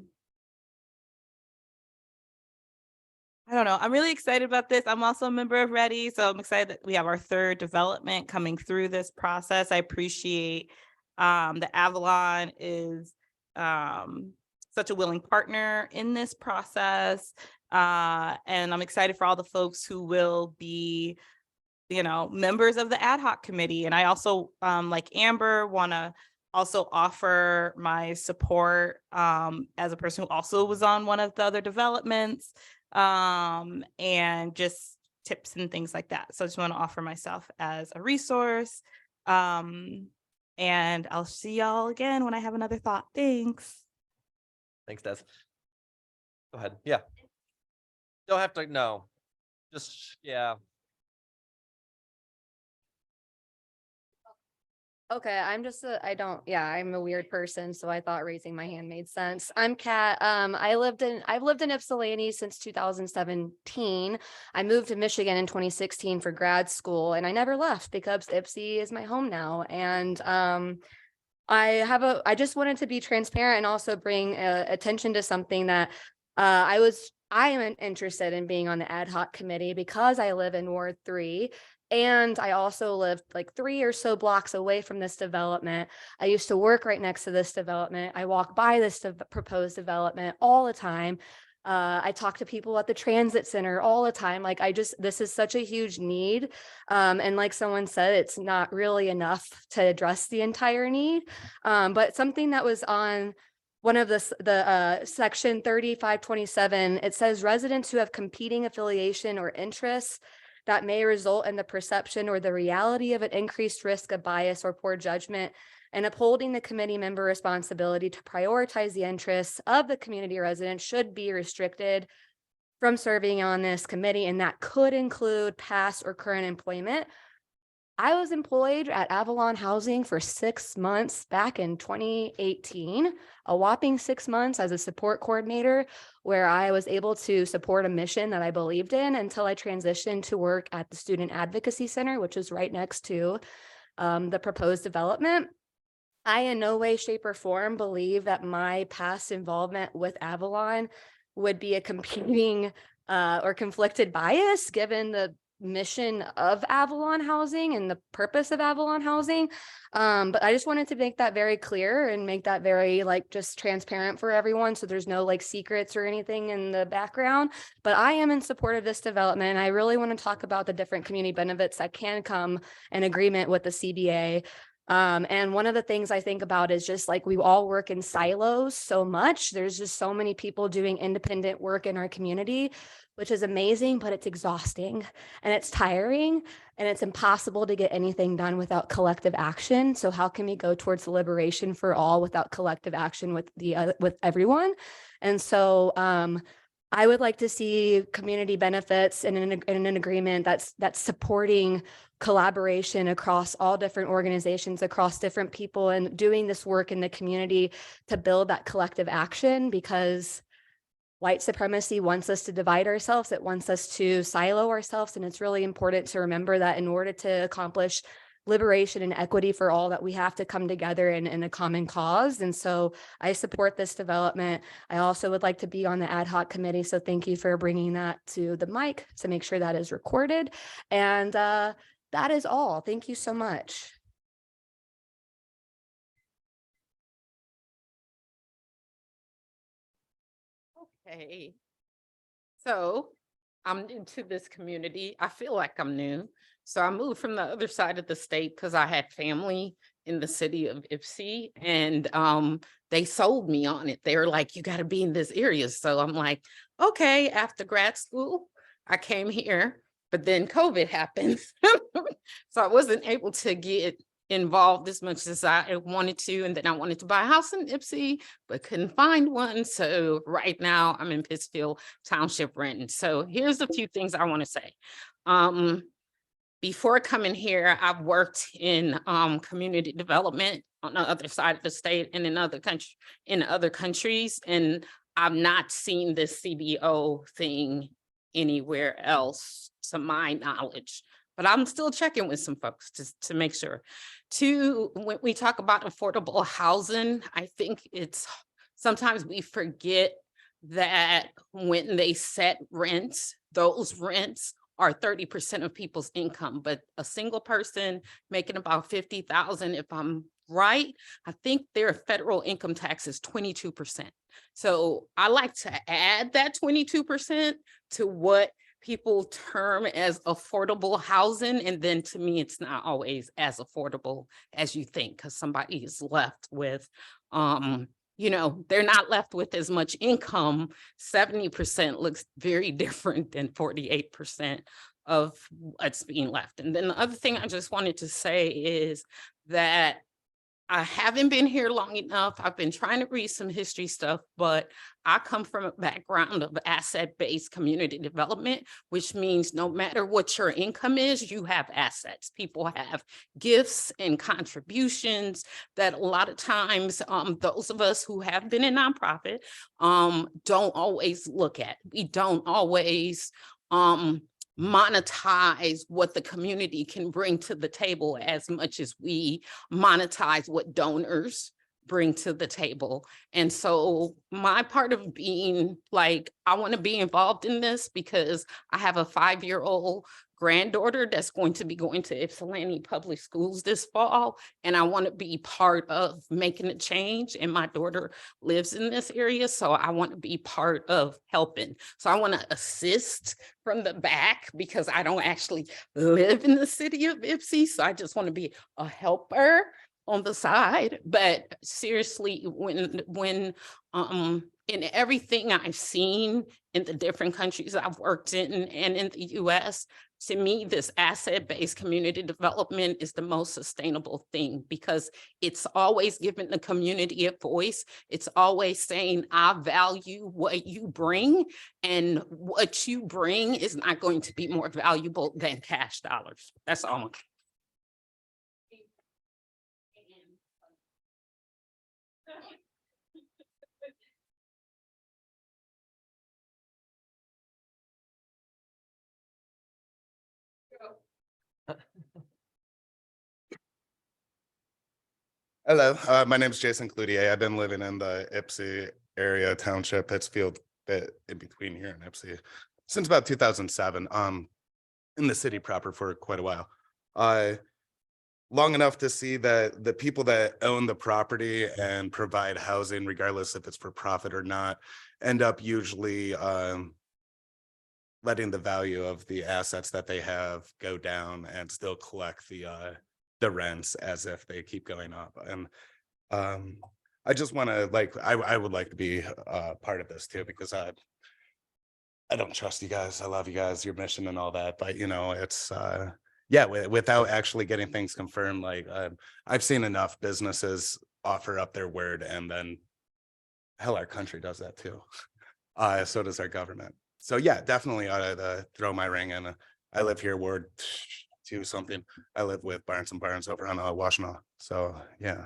don't know. I'm really excited about this. I'm also a member of Ready, so I'm excited that we have our 3rd development coming through this process. I appreciate that Avalon is such a willing partner in this process. And I'm excited for all the folks who will be, members of the ad hoc committee. And I also, like Amber, want to also offer my support as a person who also was on one of the other developments, and just tips and things like that. So I just want to offer myself as a resource. And I'll see y'all again when I have another thought. Thanks. Thanks, Des. Go ahead. Yeah. Don't have to, no. Just, yeah. Okay, I'm a weird person, so I thought raising my hand made sense. I'm Kat. I've lived in Ypsilanti since 2017. I moved to Michigan in 2016 for grad school, and I never left because Ypsi is my home now. And I just wanted to be transparent and also bring attention to something that I am interested in being on the ad hoc committee because I live in Ward 3. And I also lived like 3 or so blocks away from this development. I used to work right next to this development. I walk by this proposed development all the time. I talk to people at the transit center all the time. Like this is such a huge need. And like someone said, it's not really enough to address the entire need. But something that was on one of the section 3527, it says residents who have competing affiliation or interests that may result in the perception or the reality of an increased risk of bias or poor judgment, and upholding the committee member responsibility to prioritize the interests of the community residents should be restricted from serving on this committee. And that could include past or current employment. I was employed at Avalon Housing for 6 months back in 2018, a whopping 6 months as a support coordinator, where I was able to support a mission that I believed in until I transitioned to work at the Student Advocacy Center, which is right next to the proposed development. I in no way, shape, or form believe that my past involvement with Avalon would be a competing or conflicted bias given the mission of Avalon Housing and the purpose of Avalon Housing. But I just wanted to make that very clear and make that very just transparent for everyone. So there's no secrets or anything in the background, but I am in support of this development. I really want to talk about the different community benefits that can come in agreement with the CBA. And one of the things I think about is just we all work in silos so much. There's just so many people doing independent work in our community, which is amazing, but it's exhausting and it's tiring and it's impossible to get anything done without collective action. So how can we go towards liberation for all without collective action with everyone? And so, I would like to see community benefits and an agreement that's supporting collaboration across all different organizations, across different people, and doing this work in the community to build that collective action, because white supremacy wants us to divide ourselves. It wants us to silo ourselves. And it's really important to remember that in order to accomplish liberation and equity for all, that we have to come together in a common cause. And so I support this development. I also would like to be on the ad hoc committee. So thank you for bringing that to the mic to make sure that is recorded. And that is all. Thank you so much. Okay. So I'm new to this community. I feel like I'm new. So I moved from the other side of the state because I had family in the city of Ypsi, and they sold me on it. They were like, you got to be in this area. So I'm like, okay, after grad school, I came here, but then COVID happened. So I wasn't able to get involved as much as I wanted to. And then I wanted to buy a house in Ypsi, but couldn't find one. So right now I'm in Pittsfield Township renting. So here's a few things I want to say. Before coming here, I've worked in community development on the other side of the state and in other countries, and I've not seen this CBO thing anywhere else to my knowledge. But I'm still checking with some folks to make sure. Two, when we talk about affordable housing, I think it's sometimes we forget that when they set rents, those rents are 30% of people's income, but a single person making about 50,000, if I'm right, I think their federal income tax is 22%. So I like to add that 22% to what people term as affordable housing. And then to me, it's not always as affordable as you think, because somebody is left with, they're not left with as much income. 70% looks very different than 48% of what's being left. And then the other thing I just wanted to say is that I haven't been here long enough. I've been trying to read some history stuff, but I come from a background of asset-based community development, which means no matter what your income is, you have assets. People have gifts and contributions that a lot of times those of us who have been in nonprofit don't always look at. We don't always monetize what the community can bring to the table as much as we monetize what donors bring to the table. And so my part of being I want to be involved in this because I have a 5-year-old granddaughter that's going to be going to Ypsilanti Public Schools this fall, and I want to be part of making a change. And my daughter lives in this area, so I want to be part of helping. So I want to assist from the back because I don't actually live in the city of Ypsi, so I just want to be a helper on the side. But seriously, when in everything I've seen in the different countries I've worked in and in the US, to me, this asset-based community development is the most sustainable thing because it's always giving the community a voice. It's always saying, I value what you bring, and what you bring is not going to be more valuable than cash dollars. That's all. Hello, my name is Jason Cloutier. I've been living in the Ypsi area, township, Pittsfield, bit in between here and Ypsi since about 2007. In the city proper for quite a while. Long enough to see that the people that own the property and provide housing, regardless if it's for profit or not, end up usually letting the value of the assets that they have go down and still collect the rents as if they keep going up. And I just want to I would like to be part of this too, because I don't trust you guys. I love you guys, your mission and all that, but you know, it's yeah, without actually getting things confirmed, I've seen enough businesses offer up their word, and then hell, our country does that too. So does our government. So yeah, definitely ought to throw my ring in. I live here, Ward 2 something. I live with Barnes and Barnes over on Washtenaw. So yeah.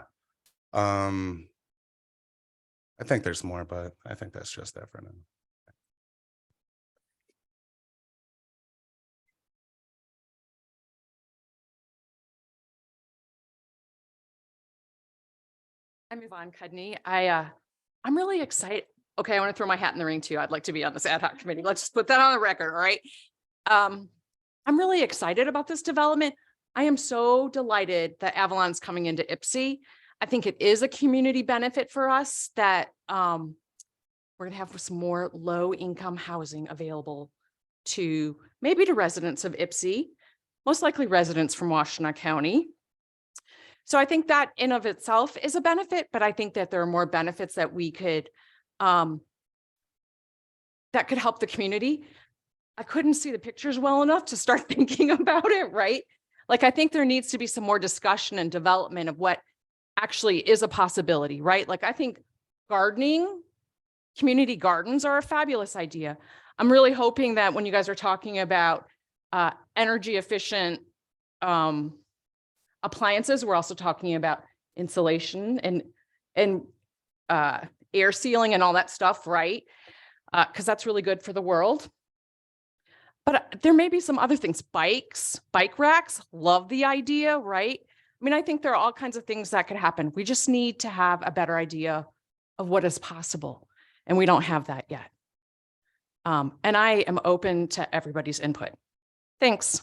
I think there's more, but I think that's just that for now. I'm Yvonne Cudney. I'm really excited. Okay, I want to throw my hat in the ring too. I'd like to be on this ad hoc committee. Let's just put that on the record, all right? I'm really excited about this development. I am so delighted that Avalon's coming into Ypsi. I think it is a community benefit for us that we're gonna have some more low-income housing available to maybe to residents of Ypsi, most likely residents from Washtenaw County. So I think that in of itself is a benefit, but I think that there are more benefits that we could, that could help the community. I couldn't see the pictures well enough to start thinking about it, right? Like, I think there needs to be some more discussion and development of what actually is a possibility, right? Like, I think gardening, community gardens are a fabulous idea. I'm really hoping that when you guys are talking about energy efficient appliances, we're also talking about insulation and air sealing and all that stuff, right? Because that's really good for the world. But there may be some other things, bike racks, love the idea, right? I mean, I think there are all kinds of things that could happen. We just need to have a better idea of what is possible. And we don't have that yet. And I am open to everybody's input. Thanks.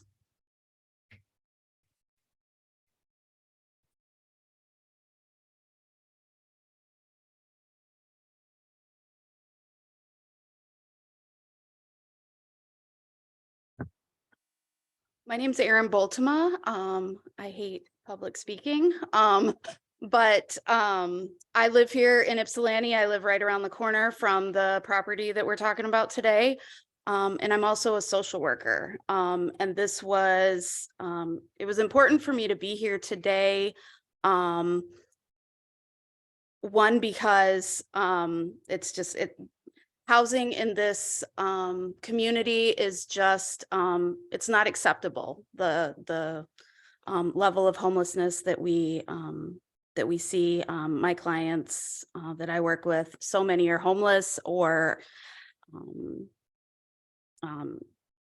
My name's Erin Boltema. I hate public speaking, but I live here in Ypsilanti. I live right around the corner from the property that we're talking about today. And I'm also a social worker. And this was, it was important for me to be here today. One, because it's just, housing in this community is just, it's not acceptable. The level of homelessness that we see, my clients that I work with, so many are homeless or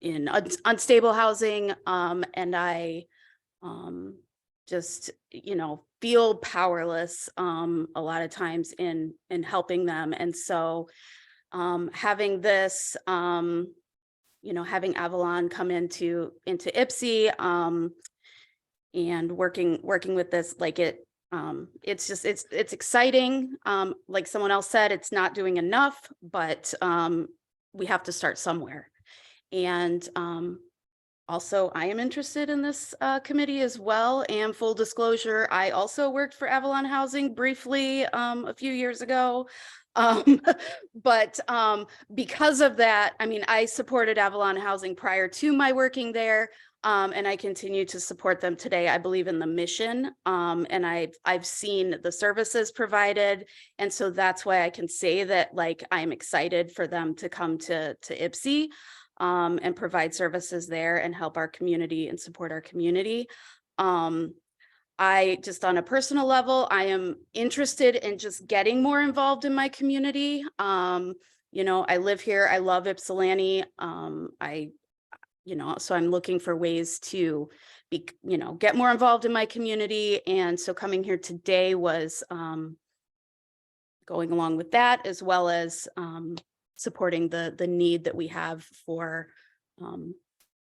in unstable housing. And I just, you know, feel powerless a lot of times in helping them. And so having this you know, having Avalon come into IPSI, and working with this, like it's just, it's exciting. Like someone else said, it's not doing enough, but we have to start somewhere. And also, I am interested in this committee as well. And full disclosure, I also worked for Avalon Housing briefly a few years ago. But because of that, I mean, I supported Avalon Housing prior to my working there. And I continue to support them today. I believe in the mission, and I've seen the services provided, and so that's why I can say that, like, I'm excited for them to come to IPSI, and provide services there and help our community and support our community. I just, on a personal level, I am interested in just getting more involved in my community. You know, I live here. I love Ypsilanti. You know, so I'm looking for ways to be, you know, get more involved in my community. And so coming here today was going along with that, as well as supporting the need that we have for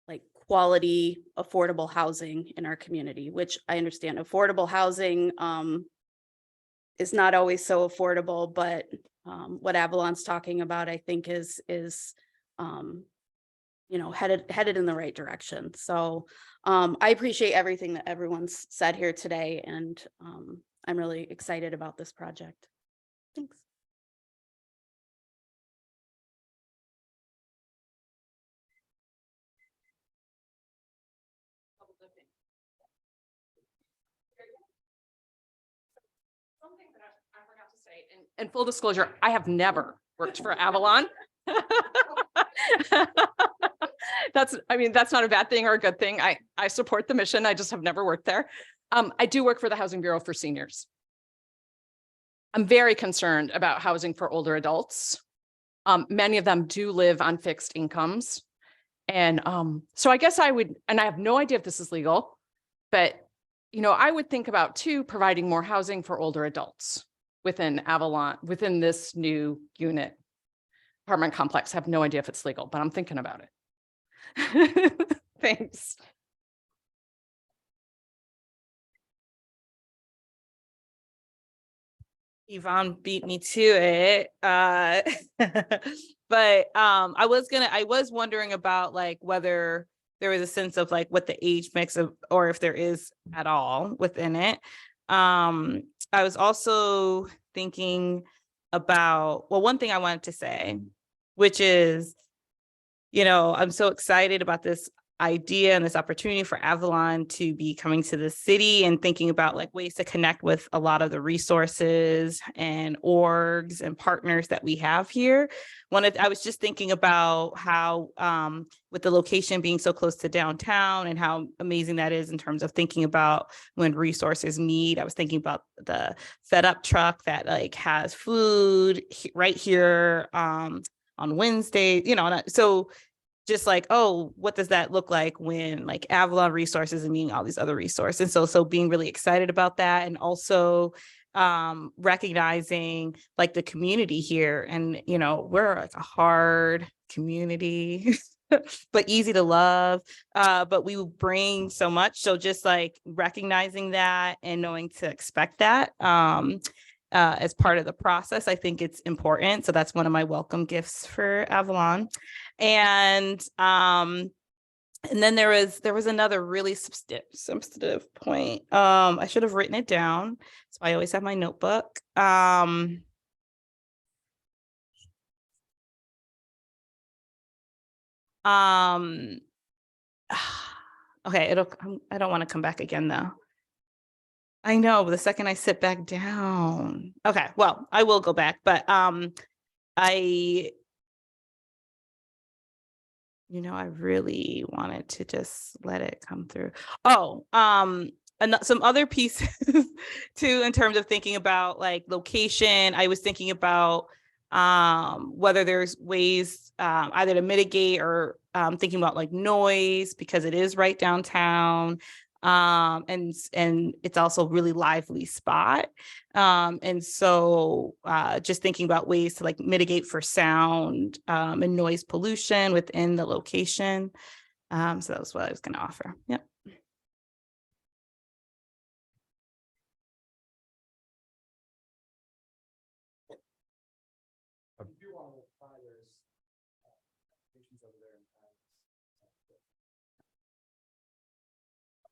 like quality, affordable housing in our community, which I understand affordable housing is not always so affordable, but what Avalon's talking about, I think is you know, headed in the right direction. So I appreciate everything that everyone's said here today, and I'm really excited about this project. Thanks. Something that I forgot to say, and full disclosure, I have never worked for Avalon. I mean, that's not a bad thing or a good thing. I support the mission. I just have never worked there. I do work for the Housing Bureau for Seniors. I'm very concerned about housing for older adults. Many of them do live on fixed incomes. And so I guess I would, and I have no idea if this is legal, but you know, I would think about too, providing more housing for older adults within Avalon, within this new unit apartment complex. I have no idea if it's legal, but I'm thinking about it. Thanks. Yvonne beat me to it. But I was wondering about like whether there was a sense of like what the age mix of, or if there is at all within it. I was also thinking about, well, one thing I wanted to say, which is, you know, I'm so excited about this idea and this opportunity for Avalon to be coming to the city and thinking about like ways to connect with a lot of the resources and orgs and partners that we have here. I was just thinking about how with the location being so close to downtown and how amazing that is in terms of thinking about when resources meet. I was thinking about the Fed Up truck that like has food right here on Wednesday, you know, so just like, oh, what does that look like when like Avalon resources and meeting all these other resources? And so being really excited about that, and also recognizing like the community here. And, you know, we're like a hard community, but easy to love, but we bring so much. So just like recognizing that and knowing to expect that as part of the process, I think it's important. So that's one of my welcome gifts for Avalon. And then there was another really substantive point. I should have written it down. So I always have my notebook. Okay, I don't want to come back again though. I know, but the second I sit back down. Okay, well, I will go back, but you know, I really wanted to just let it come through. Oh, and some other pieces too, in terms of thinking about like location. I was thinking about whether there's ways either to mitigate or thinking about like noise, because it is right downtown. And it's also a really lively spot. And so just thinking about ways to like mitigate for sound and noise pollution within the location. So that was what I was going to offer. Yep.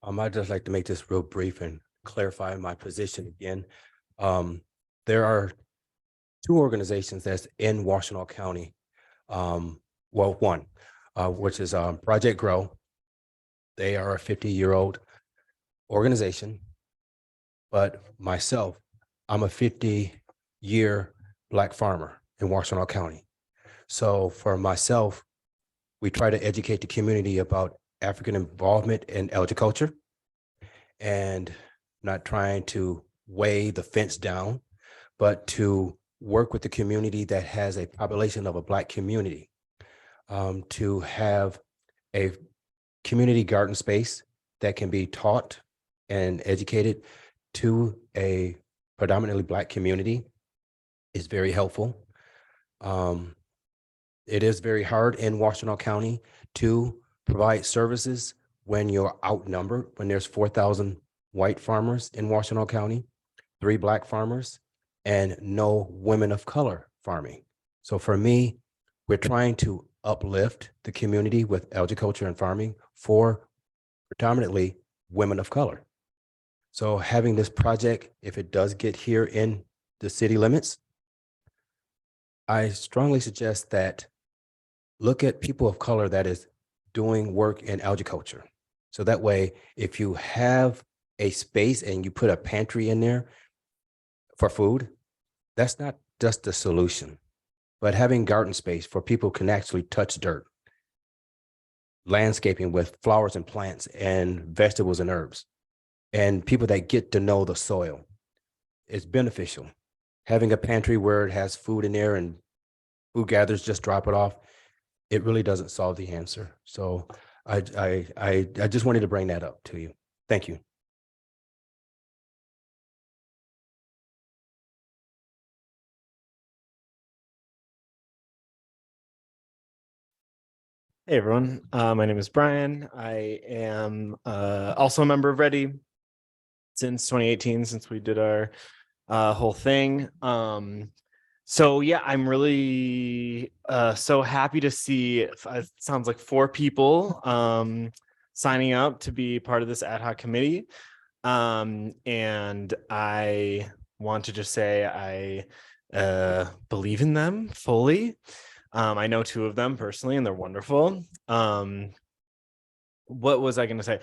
I'd just like to make this real brief and clarify my position again. There are two organizations that's in Washtenaw County. Well, one, which is Project Grow. They are a 50-year-old organization, but myself, I'm a 50-year Black farmer in Washtenaw County. So for myself, we try to educate the community about African involvement in agriculture and not trying to weigh the fence down, but to work with the community that has a population of a Black community, to have a community garden space that can be taught and educated to a predominantly Black community is very helpful. It is very hard in Washtenaw County to provide services when you're outnumbered, when there's 4,000 white farmers in Washtenaw County, 3 Black farmers, and no women of color farming. So for me, we're trying to uplift the community with agriculture and farming for predominantly women of color. So having this project, if it does get here in the city limits, I strongly suggest that look at people of color that is doing work in agriculture. So that way, if you have a space and you put a pantry in there for food, that's not just the solution, but having garden space for people who can actually touch dirt, landscaping with flowers and plants and vegetables and herbs, and people that get to know the soil is beneficial. Having a pantry where it has food in there and food gatherers just drop it off, it really doesn't solve the answer. So I just wanted to bring that up to you. Thank you. Hey everyone, my name is Brian. I am also a member of Ready since 2018, since we did our whole thing. So yeah, I'm really so happy to see, it sounds like 4 people signing up to be part of this ad hoc committee. And I want to just say I believe in them fully. I know 2 of them personally, and they're wonderful. What was I going to say?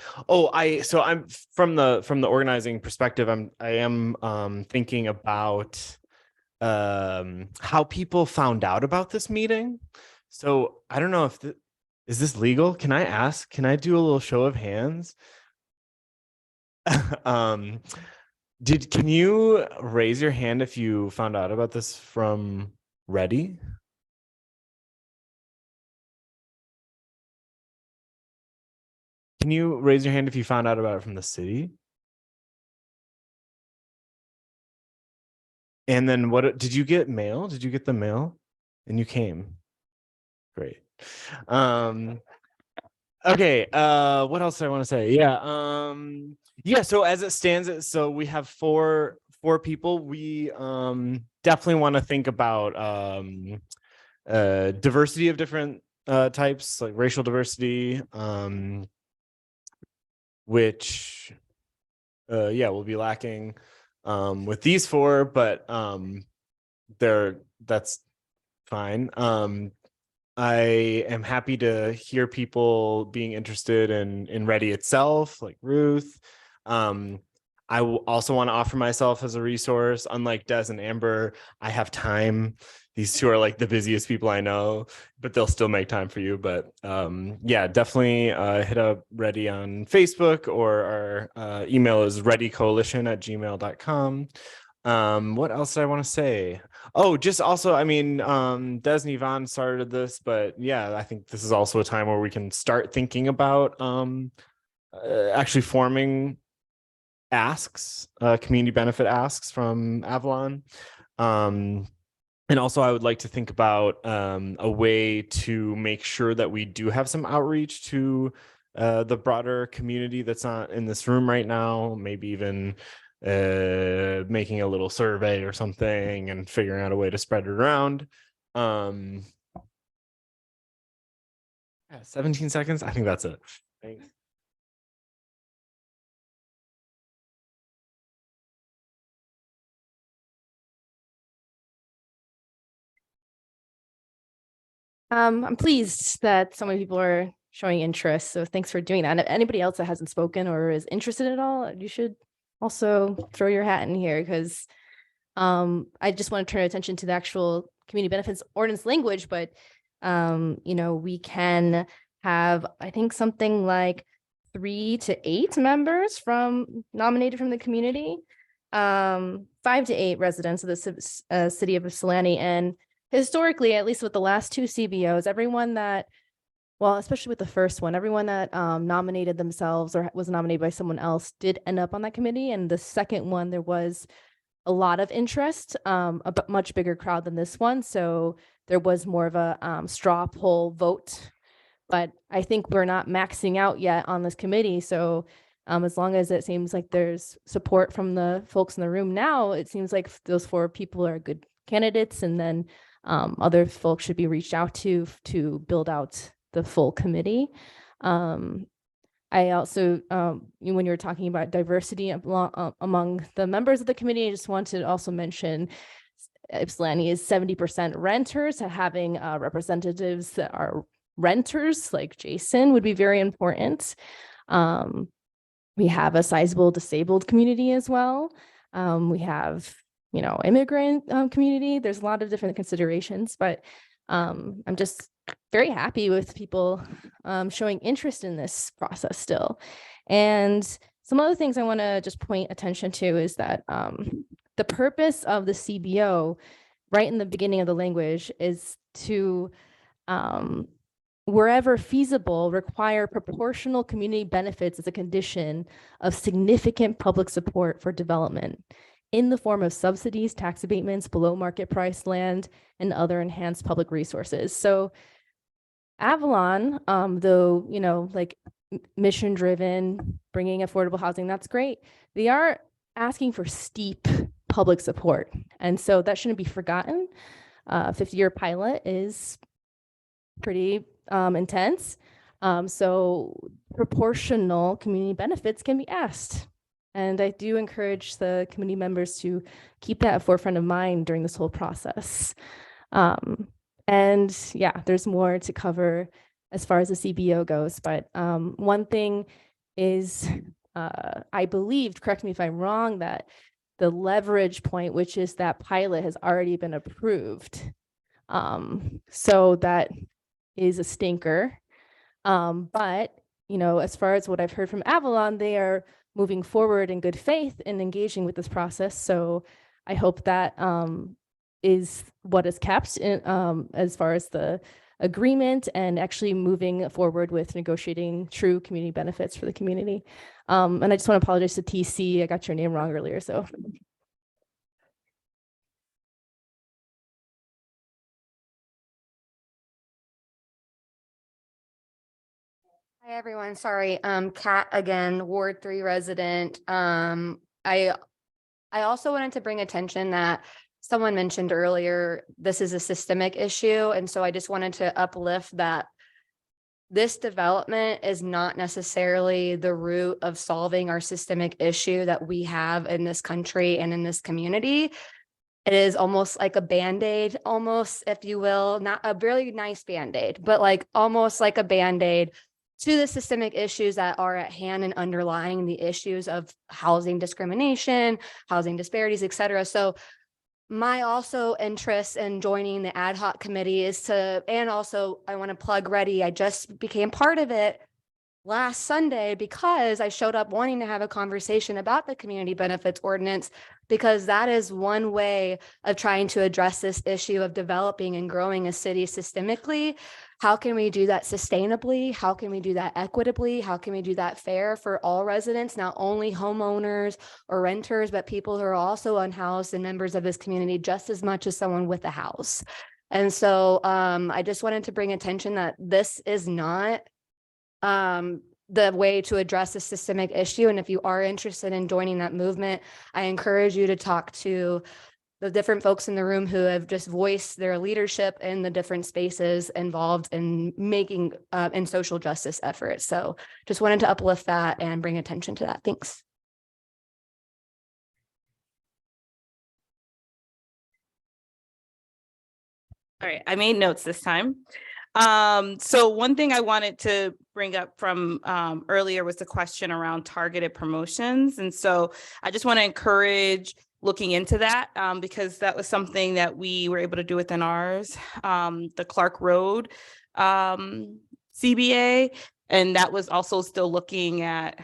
So I'm from the organizing perspective. I am thinking about how people found out about this meeting. So I don't know if is this legal? Can I ask? Can I do a little show of hands? Can you raise your hand if you found out about this from Ready? Can you raise your hand if you found out about it from the city? And then what did you get mail? Did you get the mail? And you came. Great. Okay, what else do I want to say? Yeah, so as it stands, so we have four people. We definitely want to think about diversity of different types, like racial diversity, which will be lacking with these 4, but that's fine. I am happy to hear people being interested in Ready itself, like Ruth. I also want to offer myself as a resource. Unlike Des and Amber, I have time. These 2 are like the busiest people I know, but they'll still make time for you. But yeah, definitely hit up Ready on Facebook, or our email is readycoalition@gmail.com. What else did I want to say? Oh, just also, I mean, Des and Yvonne started this, but yeah, I think this is also a time where we can start thinking about actually forming asks, community benefit asks from Avalon. And also I would like to think about a way to make sure that we do have some outreach to the broader community that's not in this room right now, maybe even making a little survey or something and figuring out a way to spread it around. Yeah, 17 seconds. I think that's it. Thanks. I'm pleased that so many people are showing interest. So thanks for doing that. And if anybody else that hasn't spoken or is interested at all, you should also throw your hat in here because I just want to turn attention to the actual community benefits ordinance language, but you know, we can have, I think, something like 3 to 8 members nominated from the community, 5 to 8 residents of the city of Ypsilanti. And historically, at least with the last 2 CBOs, everyone that, well, especially with the first one, everyone that nominated themselves or was nominated by someone else did end up on that committee. And the second one, there was a lot of interest, a much bigger crowd than this one. So there was more of a straw poll vote. But I think we're not maxing out yet on this committee. So as long as it seems like there's support from the folks in the room now, it seems like those 4 people are good candidates. And then other folks should be reached out to build out the full committee. I also, when you were talking about diversity among the members of the committee, I just want to also mention Ypsilanti is 70% renters. Having representatives that are renters like Jason would be very important. We have a sizable disabled community as well. We have, you know, immigrant community. There's a lot of different considerations, but I'm just very happy with people showing interest in this process still. And some other things I want to just point attention to is that the purpose of the CBO right in the beginning of the language is to, wherever feasible, require proportional community benefits as a condition of significant public support for development in the form of subsidies, tax abatements, below market price land, and other enhanced public resources. So Avalon, though, you know, like mission driven, bringing affordable housing, that's great. They are asking for steep public support. And so that shouldn't be forgotten. 50-year pilot is pretty intense. So proportional community benefits can be asked. And I do encourage the committee members to keep that at forefront of mind during this whole process. And yeah, there's more to cover as far as the CBO goes. But one thing is, I believe, correct me if I'm wrong, that the leverage point, which is that pilot, has already been approved. So that is a stinker. But, you know, as far as what I've heard from Avalon, they are moving forward in good faith and engaging with this process. So I hope that is what is kept in, as far as the agreement and actually moving forward with negotiating true community benefits for the community. And I just want to apologize to TC. I got your name wrong earlier, so. Hi, everyone. Sorry. Kat again, Ward 3 resident. I also wanted to bring attention that someone mentioned earlier, this is a systemic issue. And so I just wanted to uplift that this development is not necessarily the root of solving our systemic issue that we have in this country and in this community. It is almost like a Band-Aid, almost, if you will, not a really nice Band-Aid, but like almost like a Band-Aid to the systemic issues that are at hand and underlying the issues of housing discrimination, housing disparities, et cetera. So my also interest in joining the ad hoc committee is to, and also I want to plug Ready. I just became part of it last Sunday because I showed up wanting to have a conversation about the community benefits ordinance, because that is one way of trying to address this issue of developing and growing a city systemically. How can we do that sustainably? How can we do that equitably? How can we do that fair for all residents, not only homeowners or renters, but people who are also unhoused and members of this community just as much as someone with a house? And so I just wanted to bring attention that this is not the way to address a systemic issue. And if you are interested in joining that movement, I encourage you to talk to the different folks in the room who have just voiced their leadership in the different spaces involved in making in social justice efforts. So just wanted to uplift that and bring attention to that. Thanks. All right, I made notes this time. So one thing I wanted to bring up from earlier was the question around targeted promotions. And so I just want to encourage looking into that because that was something that we were able to do within ours, the Clark Road CBA, and that was also still looking at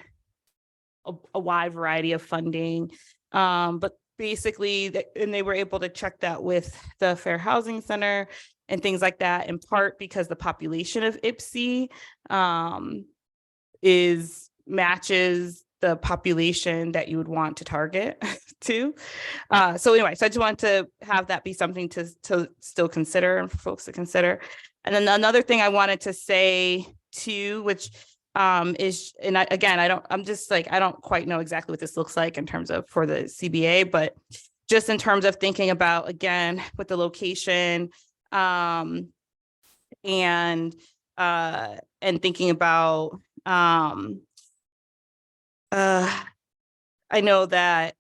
a wide variety of funding. But basically, and they were able to check that with the Fair Housing Center and things like that, in part because the population of IPSI matches the population that you would want to target to. So anyway, so I just want to have that be something to still consider and for folks to consider. And then another thing I wanted to say too, which is, and I don't quite know exactly what this looks like in terms of for the CBA, but just in terms of thinking about, again, with the location and thinking about, I know that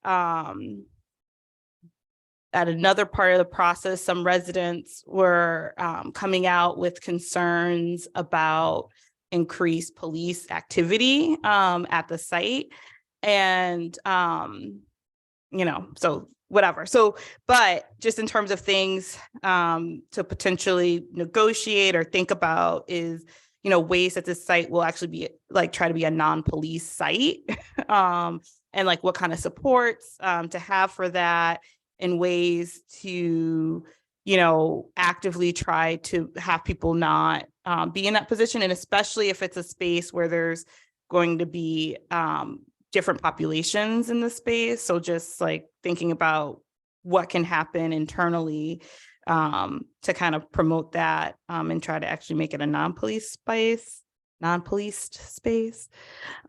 at another part of the process, some residents were coming out with concerns about increased police activity at the site. And, so whatever. So, but just in terms of things to potentially negotiate or think about is, ways that this site will actually be try to be a non-police site and what kind of supports to have for that, and ways to, actively try to have people not be in that position. And especially if it's a space where there's going to be different populations in the space. So just thinking about what can happen internally to kind of promote that and try to actually make it a non-policed space.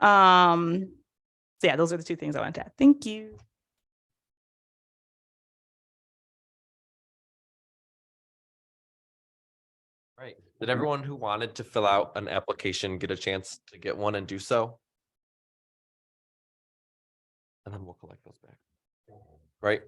So yeah, those are the two things I wanted to add. Thank you. Right. Did everyone who wanted to fill out an application get a chance to get one and do so? And then we'll collect those back. Right.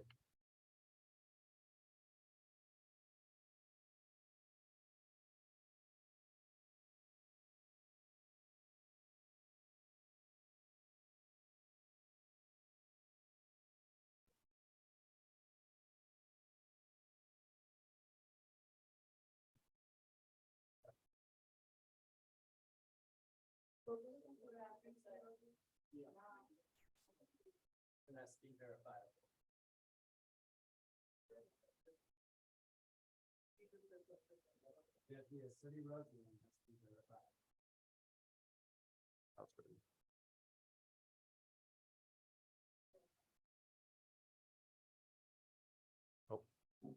Oh,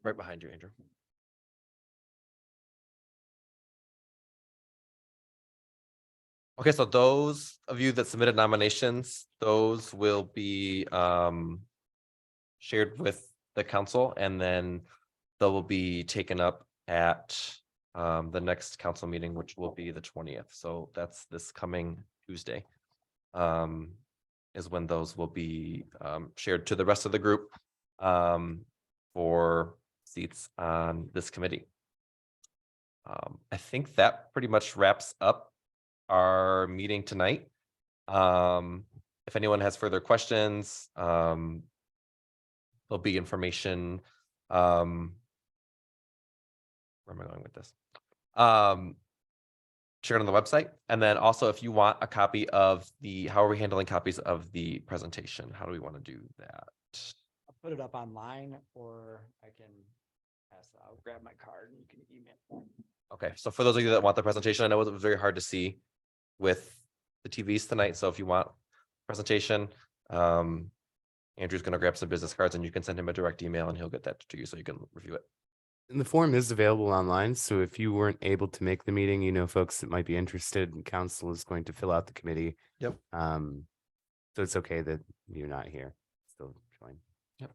right behind you, Andrew. Okay, so those of you that submitted nominations, those will be shared with the council, and then they will be taken up at the next council meeting, which will be the 20th. So that's this coming Tuesday. Is when those will be shared to the rest of the group for seats on this committee. I think that pretty much wraps up our meeting tonight. If anyone has further questions, there'll be information. Where am I going with this? share it on the website. And then also if you want a copy of how are we handling copies of the presentation? How do we want to do that? I'll put it up online, or I can pass it out, grab my card and you can email. Okay, so for those of you that want the presentation, I know it was very hard to see with the TVs tonight. So if you want presentation, Andrew's going to grab some business cards and you can send him a direct email and he'll get that to you so you can review it. And the form is available online. So if you weren't able to make the meeting, folks that might be interested, and council is going to fill out the committee. Yep. So it's okay that you're not here. Still join. Yep.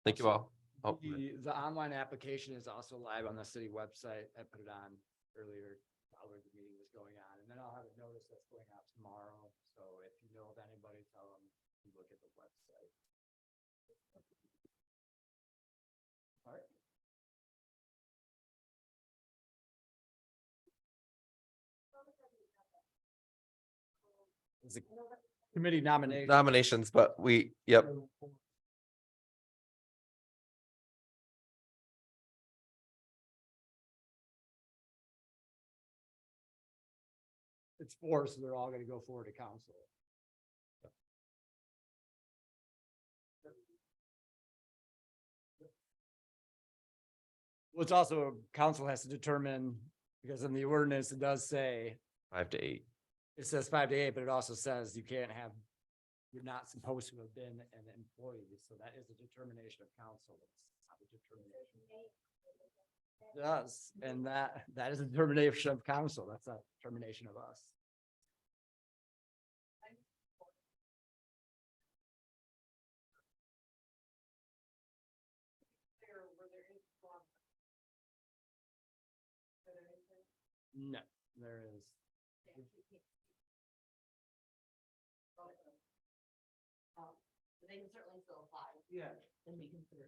Thank you all. Oh, The online application is also live on the city website. I put it on earlier while the meeting was going on, and then I'll have a notice that's going out tomorrow. So if you know of anybody, tell them to look at the website. All right. It's a committee nomination. Nominations, but yep. It's 4, so they're all going to go forward to council. Well, it's also council has to determine, because in the ordinance, it does say 5 to 8. it says 5 to 8, but it also says you're not supposed to have been an employee. So that is a determination of council. It's not a determination. It does. And that is a determination of council. That's a determination of us. No, there is. They can certainly still apply. Yeah. And be considered.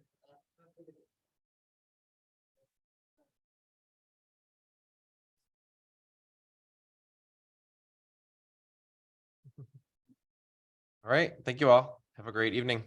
All right. Thank you all. Have a great evening.